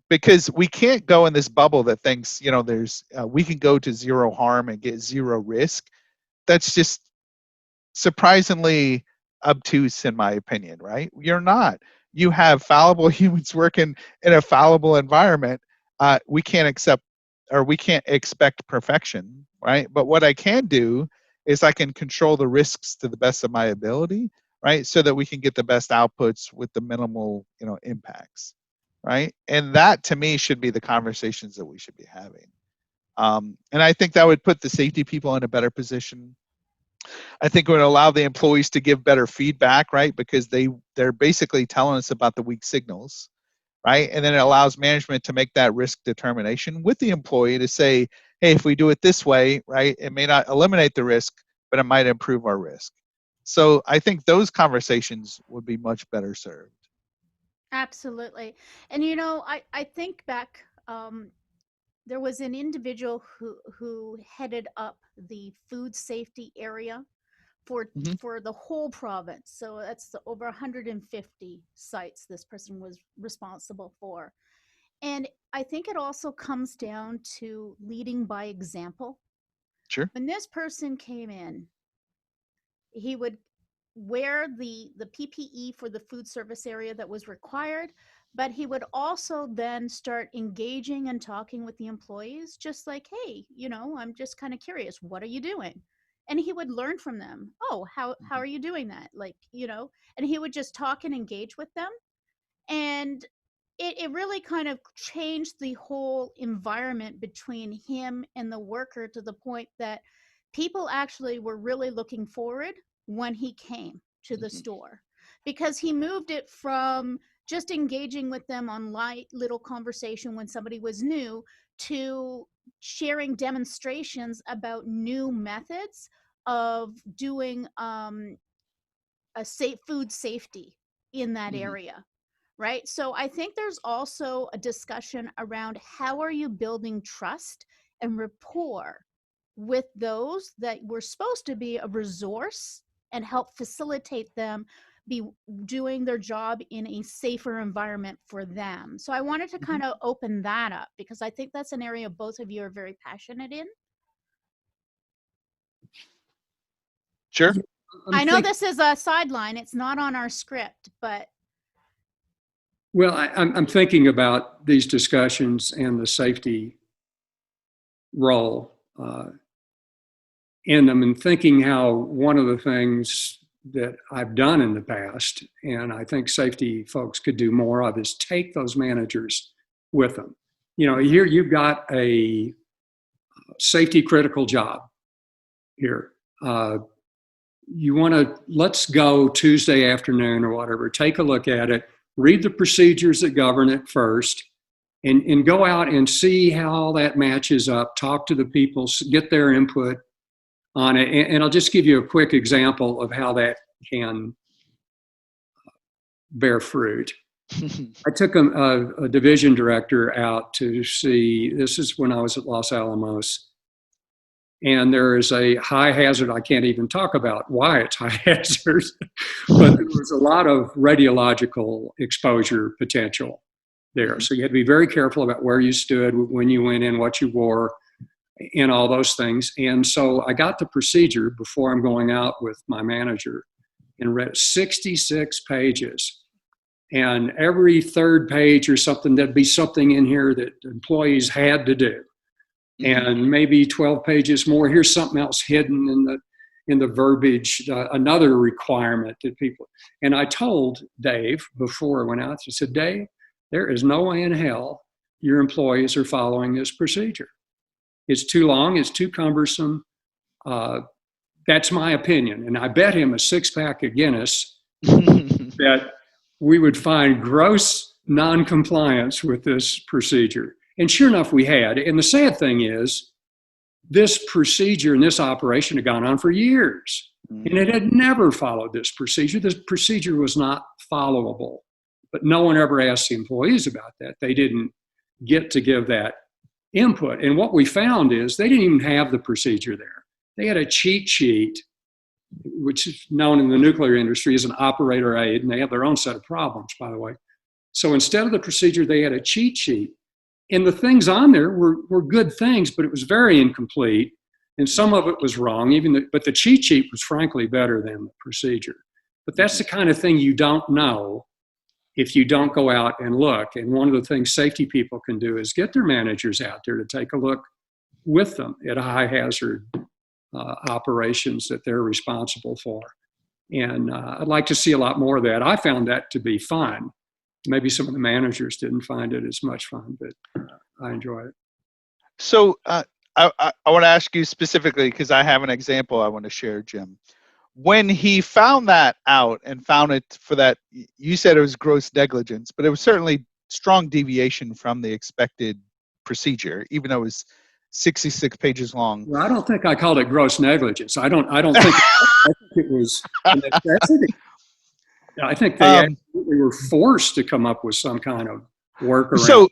because we can't go in this bubble that thinks, we can go to zero harm and get zero risk. That's just surprisingly obtuse, in my opinion, right? You're not. You have fallible humans working in a fallible environment. We can't expect perfection, right? But what I can do is I can control the risks to the best of my ability, right? So that we can get the best outputs with the minimal, impacts, right? And that, to me, should be the conversations that we should be having. And I think that would put the safety people in a better position. I think it would allow the employees to give better feedback, right? Because they're basically telling us about the weak signals, right? And then it allows management to make that risk determination with the employee to say, hey, if we do it this way, right, it may not eliminate the risk, but it might improve our risk. So I think those conversations would be much better served. Absolutely. And I think back, there was an individual who headed up the food safety area for Mm-hmm. for the whole province. So that's over 150 sites this person was responsible for. And I think it also comes down to leading by example. Sure. When this person came in, he would wear the PPE for the food service area that was required, but he would also then start engaging and talking with the employees, just like, hey, I'm just kind of curious, what are you doing? And he would learn from them. Oh, how are you doing that? And he would just talk and engage with them. And it really kind of changed the whole environment between him and the worker, to the point that people actually were really looking forward when he came to the store, because he moved it from just engaging with them on light little conversation when somebody was new, to sharing demonstrations about new methods of doing a safe food safety in that area. Right. So I think there's also a discussion around how are you building trust and rapport with those that were supposed to be a resource and help facilitate them be doing their job in a safer environment for them. So I wanted to kind of open that up, because I think that's an area both of you are very passionate in. Sure. I know this is a sideline. It's not on our script, but. Well, I'm thinking about these discussions and the safety role in them, and thinking how one of the things that I've done in the past, and I think safety folks could do more of, is take those managers with them. You know, here you've got a safety critical job here. You want to, let's go Tuesday afternoon or whatever, take a look at it, read the procedures that govern it first, and go out and see how all that matches up, talk to the people, get their input on it. And I'll just give you a quick example of how that can bear fruit. I took a division director out to see, this is when I was at Los Alamos, and there is a high hazard. I can't even talk about why it's high hazard, but there was a lot of radiological exposure potential there. So you had to be very careful about where you stood, when you went in, what you wore, and all those things. And so I got the procedure before I'm going out with my manager and read 66 pages. And every third page or something, there'd be something in here that employees had to do. And maybe 12 pages more. Here's something else hidden in the verbiage, another requirement that people. And I told Dave before I went out, I said, Dave, there is no way in hell your employees are following this procedure. It's too long. It's too cumbersome. That's my opinion. And I bet him a 6-pack of Guinness that we would find gross non-compliance with this procedure. And sure enough, we had. And the sad thing is, this procedure and this operation had gone on for years. And it had never followed this procedure. This procedure was not followable. But no one ever asked the employees about that. They didn't get to give that input. And what we found is they didn't even have the procedure there. They had a cheat sheet, which is known in the nuclear industry as an operator aid, and they have their own set of problems, by the way. So instead of the procedure, they had a cheat sheet. And the things on there were good things, but it was very incomplete. And some of it was wrong, but the cheat sheet was frankly better than the procedure. But that's the kind of thing you don't know if you don't go out and look. And one of the things safety people can do is get their managers out there to take a look with them at high hazard operations that they're responsible for. And I'd like to see a lot more of that. I found that to be fun. Maybe some of the managers didn't find it as much fun, but I enjoy it. So I want to ask you specifically, because I have an example I want to share, Jim. When he found that out and found it for that, you said it was gross negligence, but it was certainly strong deviation from the expected procedure, even though it was 66 pages long. Well, I don't think I called it gross negligence. I don't think, I think it was a necessity. I think they absolutely were forced to come up with some kind of workaround. So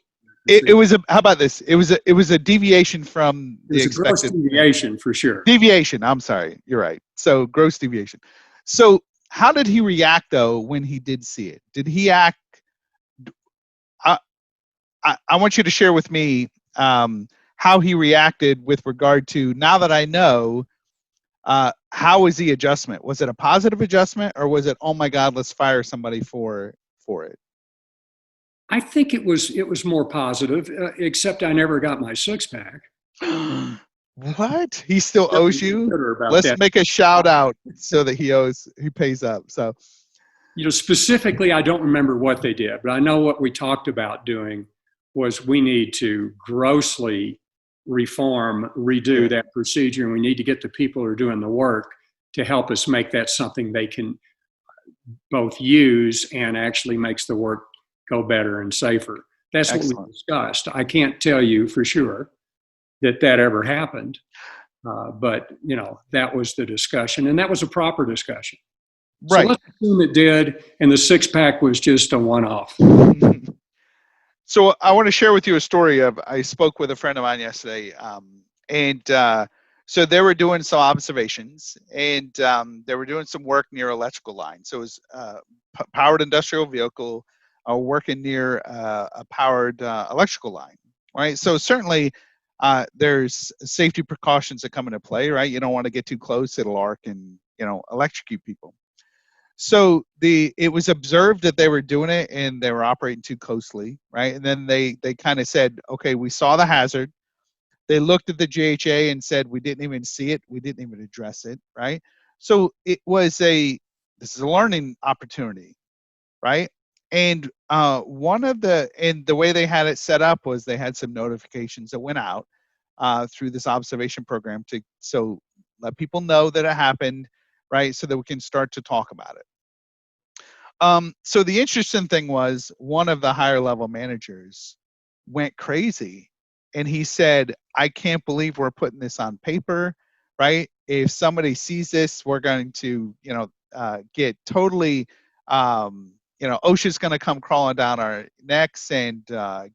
it was how about this? It was a deviation from the expected. Gross deviation for sure. Deviation. I'm sorry. You're right. So gross deviation. So how did he react though when he did see it? Did he act? I want you to share with me how he reacted with regard to, now that I know. How was the adjustment? Was it a positive adjustment, or was it, oh my God, let's fire somebody for it? I think it was more positive, except I never got my 6-pack. What? He still owes you? Let's make a shout out so that he pays up. So, specifically, I don't remember what they did, but I know what we talked about doing was we need to grossly redo that procedure, and we need to get the people who are doing the work to help us make that something they can both use and actually makes the work go better and safer. That's Excellent. What we discussed. I can't tell you for sure that ever happened, but that was the discussion, and that was a proper discussion. Right. So let's assume it did, and the 6-pack was just a one-off. So I want to share with you a story I spoke with a friend of mine yesterday, so they were doing some observations, and they were doing some work near electrical line. So it was powered industrial vehicle working near a powered electrical line, right? So certainly there's safety precautions that come into play, right? You don't want to get too close; it'll arc and electrocute people. So it was observed that they were doing it and they were operating too closely, right? And then they kind of said, okay, we saw the hazard. They looked at the GHA and said, we didn't even see it. We didn't even address it, right? So it was this is a learning opportunity, right? And the way they had it set up was they had some notifications that went out through this observation program to so let people know that it happened, right? So that we can start to talk about it. So the interesting thing was one of the higher level managers went crazy and he said, I can't believe we're putting this on paper, right? If somebody sees this, we're going to, get totally, OSHA's going to come crawling down our necks and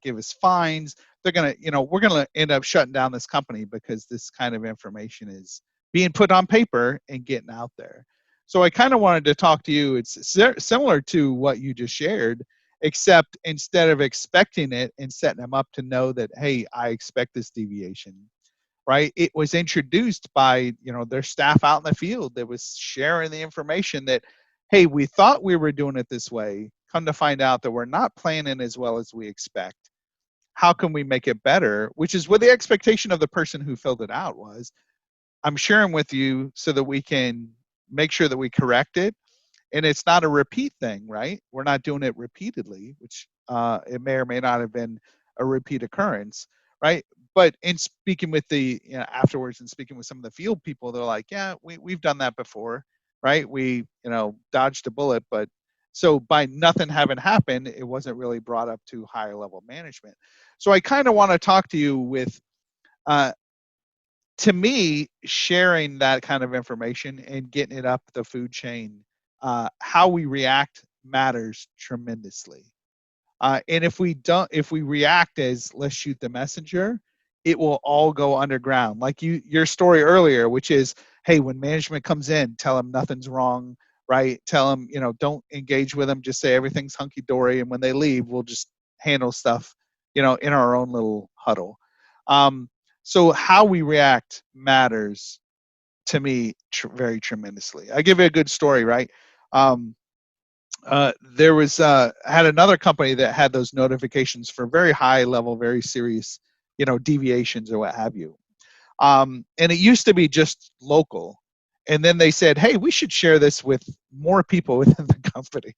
give us fines. They're going to, we're going to end up shutting down this company because this kind of information is being put on paper and getting out there. So I kind of wanted to talk to you. It's similar to what you just shared, except instead of expecting it and setting them up to know that, hey, I expect this deviation, right? It was introduced by, their staff out in the field that was sharing the information that, hey, we thought we were doing it this way. Come to find out that we're not planning as well as we expect. How can we make it better? Which is what the expectation of the person who filled it out was. I'm sharing with you so that we can make sure that we correct it. And it's not a repeat thing, right? We're not doing it repeatedly, which it may or may not have been a repeat occurrence, right? But in speaking with afterwards and speaking with some of the field people, they're like, yeah, we've done that before, right? We, dodged a bullet, but so by nothing having happened, it wasn't really brought up to higher level management. So I kind of want to talk to you with, to me, sharing that kind of information and getting it up the food chain, how we react matters tremendously. And if we react as let's shoot the messenger, it will all go underground. Like your story earlier, which is, hey, when management comes in, tell them nothing's wrong, right? Tell them, don't engage with them. Just say everything's hunky dory, and when they leave, we'll just handle stuff, in our own little huddle. So how we react matters to me very tremendously. I give you a good story, right? There was had another company that had those notifications for very high level, very serious, deviations or what have you. And it used to be just local, and then they said, "Hey, we should share this with more people within the company."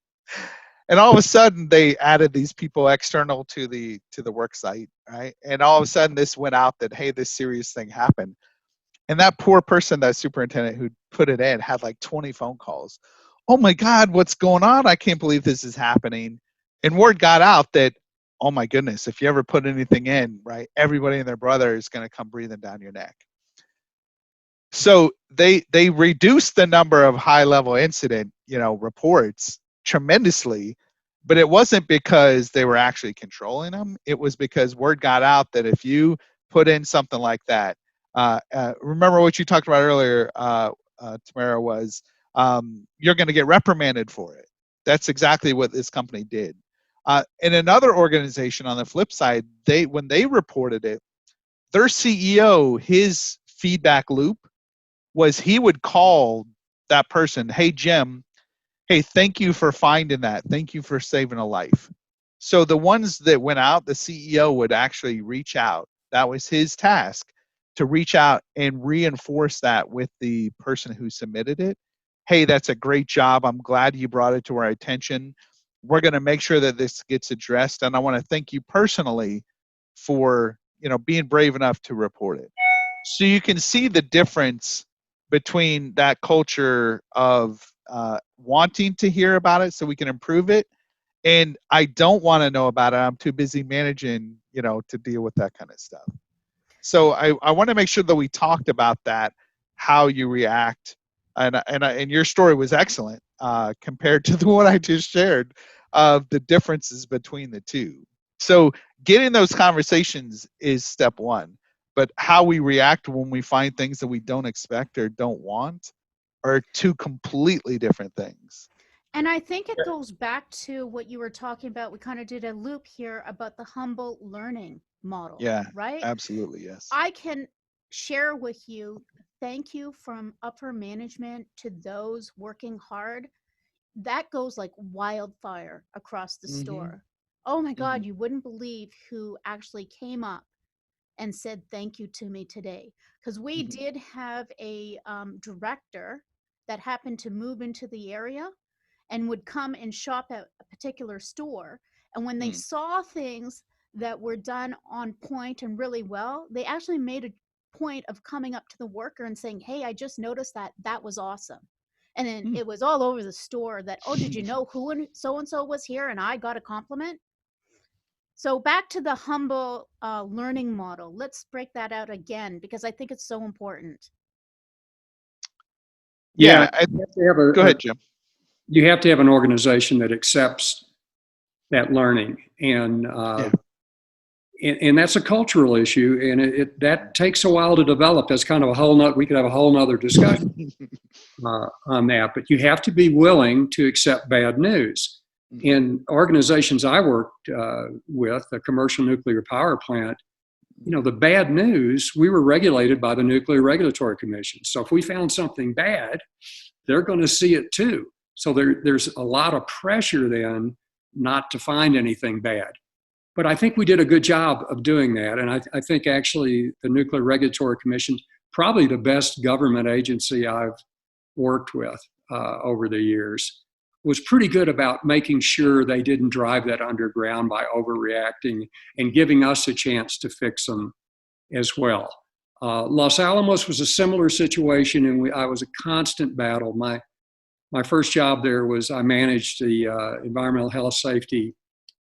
And all of a sudden, they added these people external to the work site, right? And all of a sudden, this went out that, hey, this serious thing happened. And that poor person, that superintendent who put it in, had like 20 phone calls. Oh my God, what's going on? I can't believe this is happening. And word got out that, oh my goodness, if you ever put anything in, right, everybody and their brother is going to come breathing down your neck. So they reduced the number of high level incident, reports tremendously, but it wasn't because they were actually controlling them. It was because word got out that if you put in something like that, remember what you talked about earlier, Tamara, was you're going to get reprimanded for it. That's exactly what this company did. In another organization, on the flip side, when they reported it, their CEO, his feedback loop was he would call that person, hey, Jim, hey, thank you for finding that. Thank you for saving a life. So the ones that went out, the CEO would actually reach out. That was his task, to reach out and reinforce that with the person who submitted it. Hey, that's a great job. I'm glad you brought it to our attention. We're going to make sure that this gets addressed. And I want to thank you personally for, being brave enough to report it. So you can see the difference between that culture of wanting to hear about it so we can improve it, and I don't want to know about it. I'm too busy managing, to deal with that kind of stuff. So I want to make sure that we talked about that, how you react, and your story was excellent compared to the one I just shared, of the differences between the two. So getting those conversations is step one, but how we react when we find things that we don't expect or don't want are two completely different things. And I think it goes back to what you were talking about. We kind of did a loop here about the humble learning model, Yeah, right? absolutely, yes. I can share with you, thank you from upper management to those working hard. That goes like wildfire across the Mm-hmm. store. Oh my Mm-hmm. God, you wouldn't believe who actually came up and said thank you to me today. Because we Mm-hmm. did have a director that happened to move into the area and would come and shop at a particular store. And when they Mm. saw things that were done on point and really well, they actually made a point of coming up to the worker and saying, "Hey, I just noticed that. That was awesome." And then Mm. it was all over the store that, "Oh, did you know who and so was here and I got a compliment?" So back to the humble learning model. Let's break that out again because I think it's so important. Yeah, Yeah, you have to have go ahead, Jim. you have to have an organization that accepts that learning, Yeah. and that's a cultural issue, and that takes a while to develop. That's kind of a whole nother. We could have a whole nother discussion on that, but you have to be willing to accept bad news. In organizations I worked with, a commercial nuclear power plant, the bad news, we were regulated by the Nuclear Regulatory Commission. So if we found something bad, they're going to see it too. So there's a lot of pressure then not to find anything bad. But I think we did a good job of doing that. And I think actually the Nuclear Regulatory Commission, probably the best government agency I've worked with over the years, was pretty good about making sure they didn't drive that underground by overreacting and giving us a chance to fix them as well. Los Alamos was a similar situation, and I was a constant battle. My first job there was I managed the environmental health safety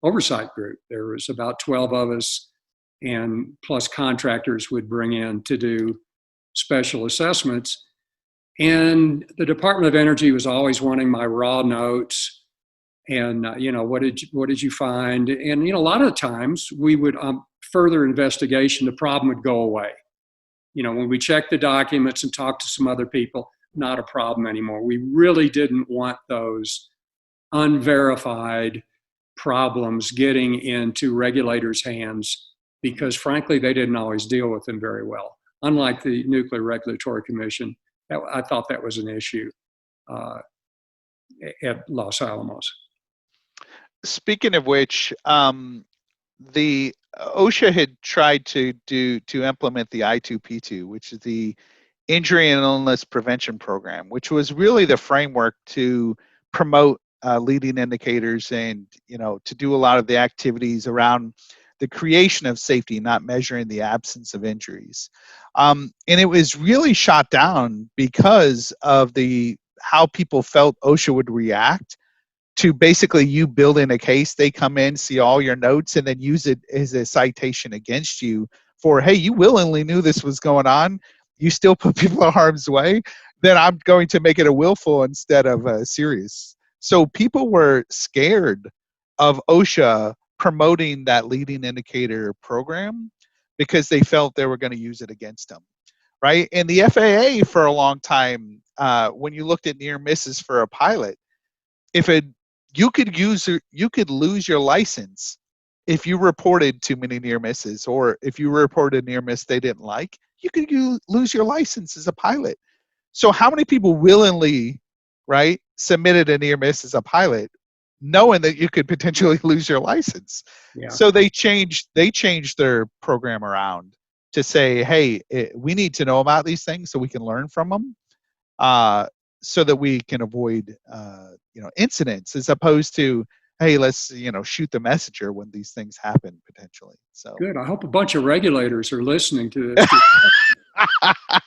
oversight group. There was about 12 of us, and plus contractors would bring in to do special assessments. And the Department of Energy was always wanting my raw notes and what did you find? And a lot of the times we would further investigation, the problem would go away. When we checked the documents and talked to some other people, not a problem anymore. We really didn't want those unverified problems getting into regulators' hands because, frankly, they didn't always deal with them very well. Unlike the Nuclear Regulatory Commission, I thought that was an issue at Los Alamos. Speaking of which, the OSHA had tried to implement the I2P2, which is the Injury and Illness Prevention Program, which was really the framework to promote leading indicators and to do a lot of the activities around the creation of safety, not measuring the absence of injuries. And it was really shot down because of how people felt OSHA would react to basically you building a case. They come in, see all your notes, and then use it as a citation against you for, hey, you willingly knew this was going on. You still put people in harm's way. Then I'm going to make it a willful instead of a serious. So people were scared of OSHA promoting that leading indicator program because they felt they were going to use it against them. Right. And the FAA for a long time, when you looked at near misses for a pilot, you could lose your license if you reported too many near misses, or if you reported a near miss they didn't like, you could lose your license as a pilot. So how many people willingly, right, submitted a near miss as a pilot, knowing that you could potentially lose your license? Yeah. So they changed their program around to say, hey, we need to know about these things so we can learn from them. So that we can avoid incidents, as opposed to, hey, let's shoot the messenger when these things happen potentially. So good. I hope a bunch of regulators are listening to this.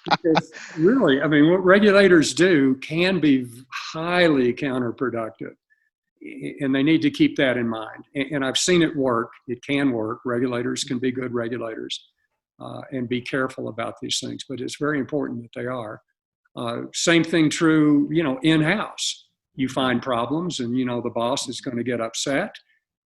Because really, I mean, what regulators do can be highly counterproductive, and they need to keep that in mind. And I've seen it work. It can work. Regulators can be good regulators and be careful about these things, but it's very important that they are. Same thing true, in-house. You find problems and, the boss is going to get upset.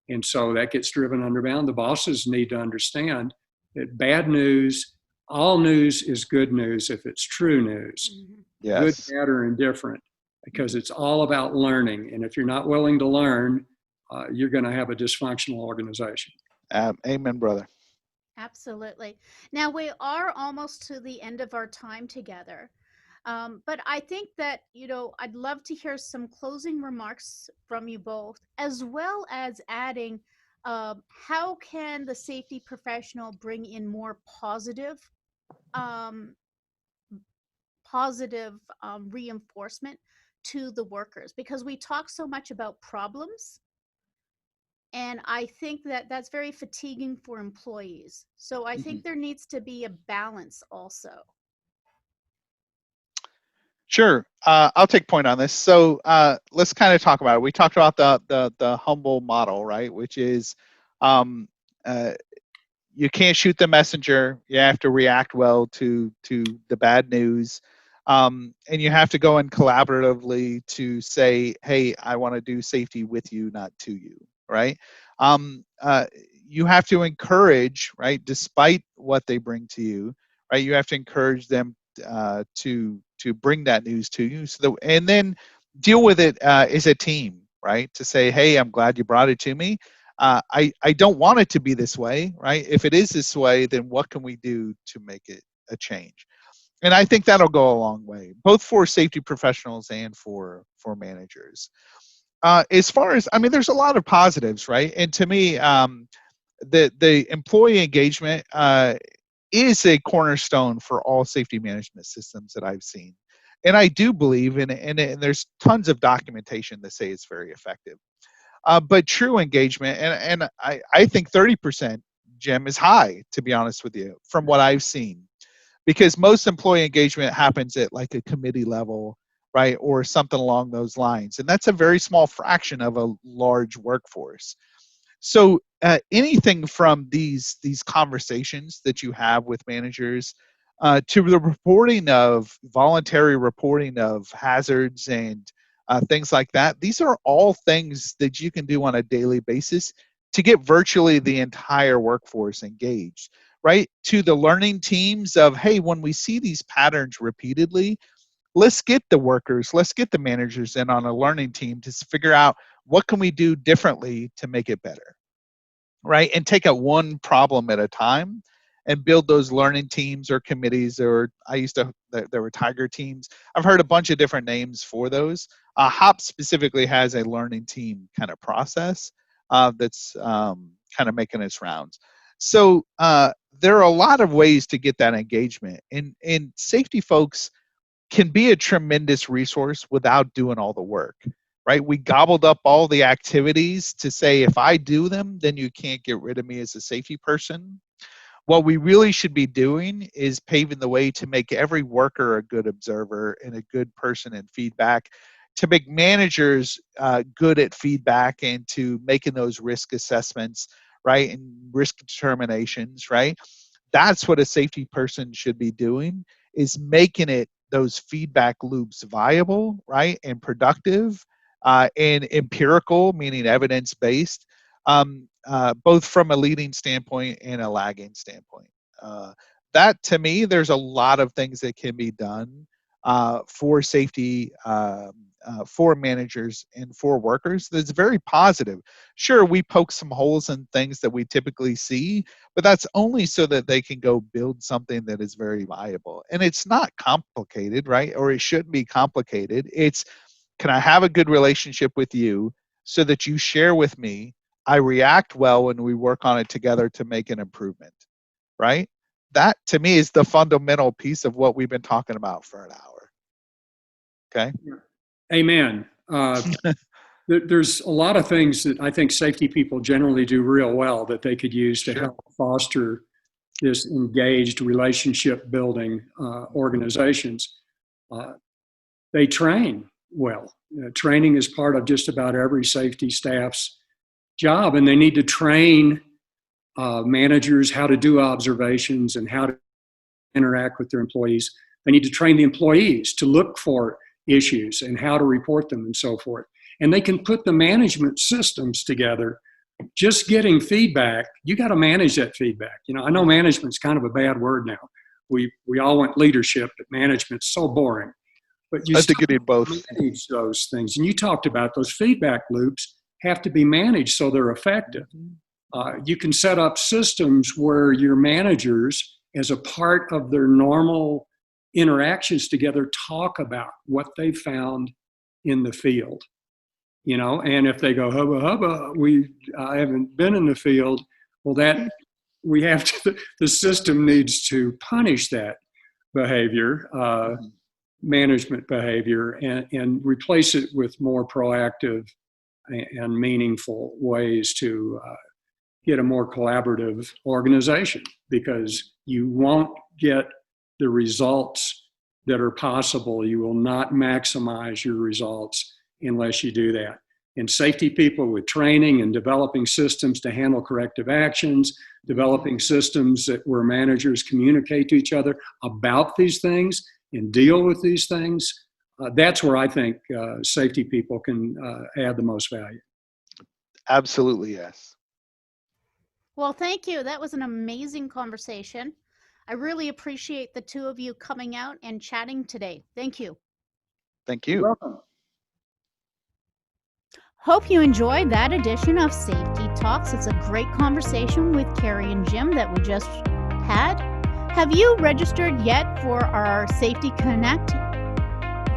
And so that gets driven underbound. The bosses need to understand that bad news, all news is good news if it's true news. yes. Good, bad, or indifferent, because it's all about learning. And if you're not willing to learn, you're going to have a dysfunctional organization. Amen, brother. Absolutely. Now we are almost to the end of our time together. But I think that, I'd love to hear some closing remarks from you both, as well as adding how can the safety professional bring in more positive positive reinforcement to the workers, because we talk so much about problems. And I think that that's very fatiguing for employees. So I Mhm. think there needs to be a balance also. Sure. I'll take point on this. So let's kind of talk about it. We talked about the humble model, right? Which is um, uh, you can't shoot the messenger. You have to react well to the bad news, and you have to go in collaboratively to say, "Hey, I want to do safety with you, not to you." Right? Um, uh, you have to encourage, right, despite what they bring to you, right? You have to encourage them to bring that news to you, so that, and then deal with it as a team, right? To say, "Hey, I'm glad you brought it to me. I don't want it to be this way, right? If it is this way, then what can we do to make it a change?" And I think that'll go a long way, both for safety professionals and for managers. As far as, I mean, there's a lot of positives, right? And to me, the employee engagement is a cornerstone for all safety management systems that I've seen. And I do believe and there's tons of documentation that say it's very effective. But true engagement, and I think 30%, Jim, is high, to be honest with you, from what I've seen, because most employee engagement happens at like a committee level, right, or something along those lines, and that's a very small fraction of a large workforce. So anything from these conversations that you have with managers to the reporting of voluntary reporting of hazards and things like that, these are all things that you can do on a daily basis to get virtually the entire workforce engaged, right? To the learning teams of, hey, when we see these patterns repeatedly, let's get the workers, let's get the managers in on a learning team to figure out what can we do differently to make it better, right? And take it one problem at a time and build those learning teams or committees, or I used to, there were tiger teams. I've heard a bunch of different names for those. HOP specifically has a learning team kind of process that's kind of making its rounds. So there are a lot of ways to get that engagement, and safety folks can be a tremendous resource without doing all the work, right? We gobbled up all the activities to say, if I do them, then you can't get rid of me as a safety person. What we really should be doing is paving the way to make every worker a good observer and a good person in feedback, to make managers good at feedback and to making those risk assessments, right? And risk determinations, right? That's what a safety person should be doing, is making it, those feedback loops, viable, right, and productive, and empirical, meaning evidence-based, both from a leading standpoint and a lagging standpoint. That, to me, there's a lot of things that can be done for safety, for managers and for workers, that's very positive. Sure, we poke some holes in things that we typically see, but that's only so that they can go build something that is very viable. And it's not complicated, right? Or it shouldn't be complicated. It's, can I have a good relationship with you so that you share with me? I react well when we work on it together to make an improvement, right? That, to me, is the fundamental piece of what we've been talking about for an hour. Okay. Amen. There's a lot of things that I think safety people generally do real well that they could use to Sure. help foster this engaged relationship building organizations. They train well. Training is part of just about every safety staff's job, and they need to train managers how to do observations and how to interact with their employees. They need to train the employees to look for issues and how to report them and so forth. And they can put the management systems together. Just getting feedback, you got to manage that feedback. You know, I know management's kind of a bad word now. We all want leadership, but management's so boring. But you I think still you need both. manage those things. And you talked about those feedback loops have to be managed so they're effective. You can set up systems where your managers, as a part of their normal interactions together, talk about what they found in the field. You know, and if they go hubba hubba, I haven't been in the field. Well, that we have to. The system needs to punish that behavior management behavior and replace it with more proactive and meaningful ways to get a more collaborative organization, because you won't get the results that are possible. You will not maximize your results unless you do that. And safety people with training and developing systems to handle corrective actions, developing systems where managers communicate to each other about these things and deal with these things, that's where I think safety people can add the most value. Absolutely, yes. Well, thank you. That was an amazing conversation. I really appreciate the two of you coming out and chatting today. Thank you. Thank you. You're welcome. Hope you enjoyed that edition of Safety Talks. It's a great conversation with Cary and Jim that we just had. Have you registered yet for our Safety Connect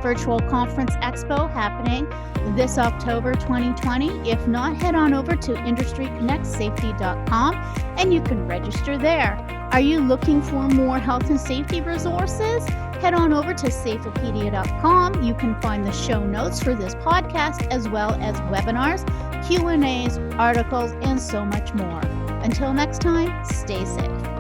virtual conference expo happening this October 2020? If not, head on over to industryconnectsafety.com and you can register there. Are you looking for more health and safety resources? Head on over to safeopedia.com. You can find the show notes for this podcast, as well as webinars, Q&As, articles, and so much more. Until next time, stay safe.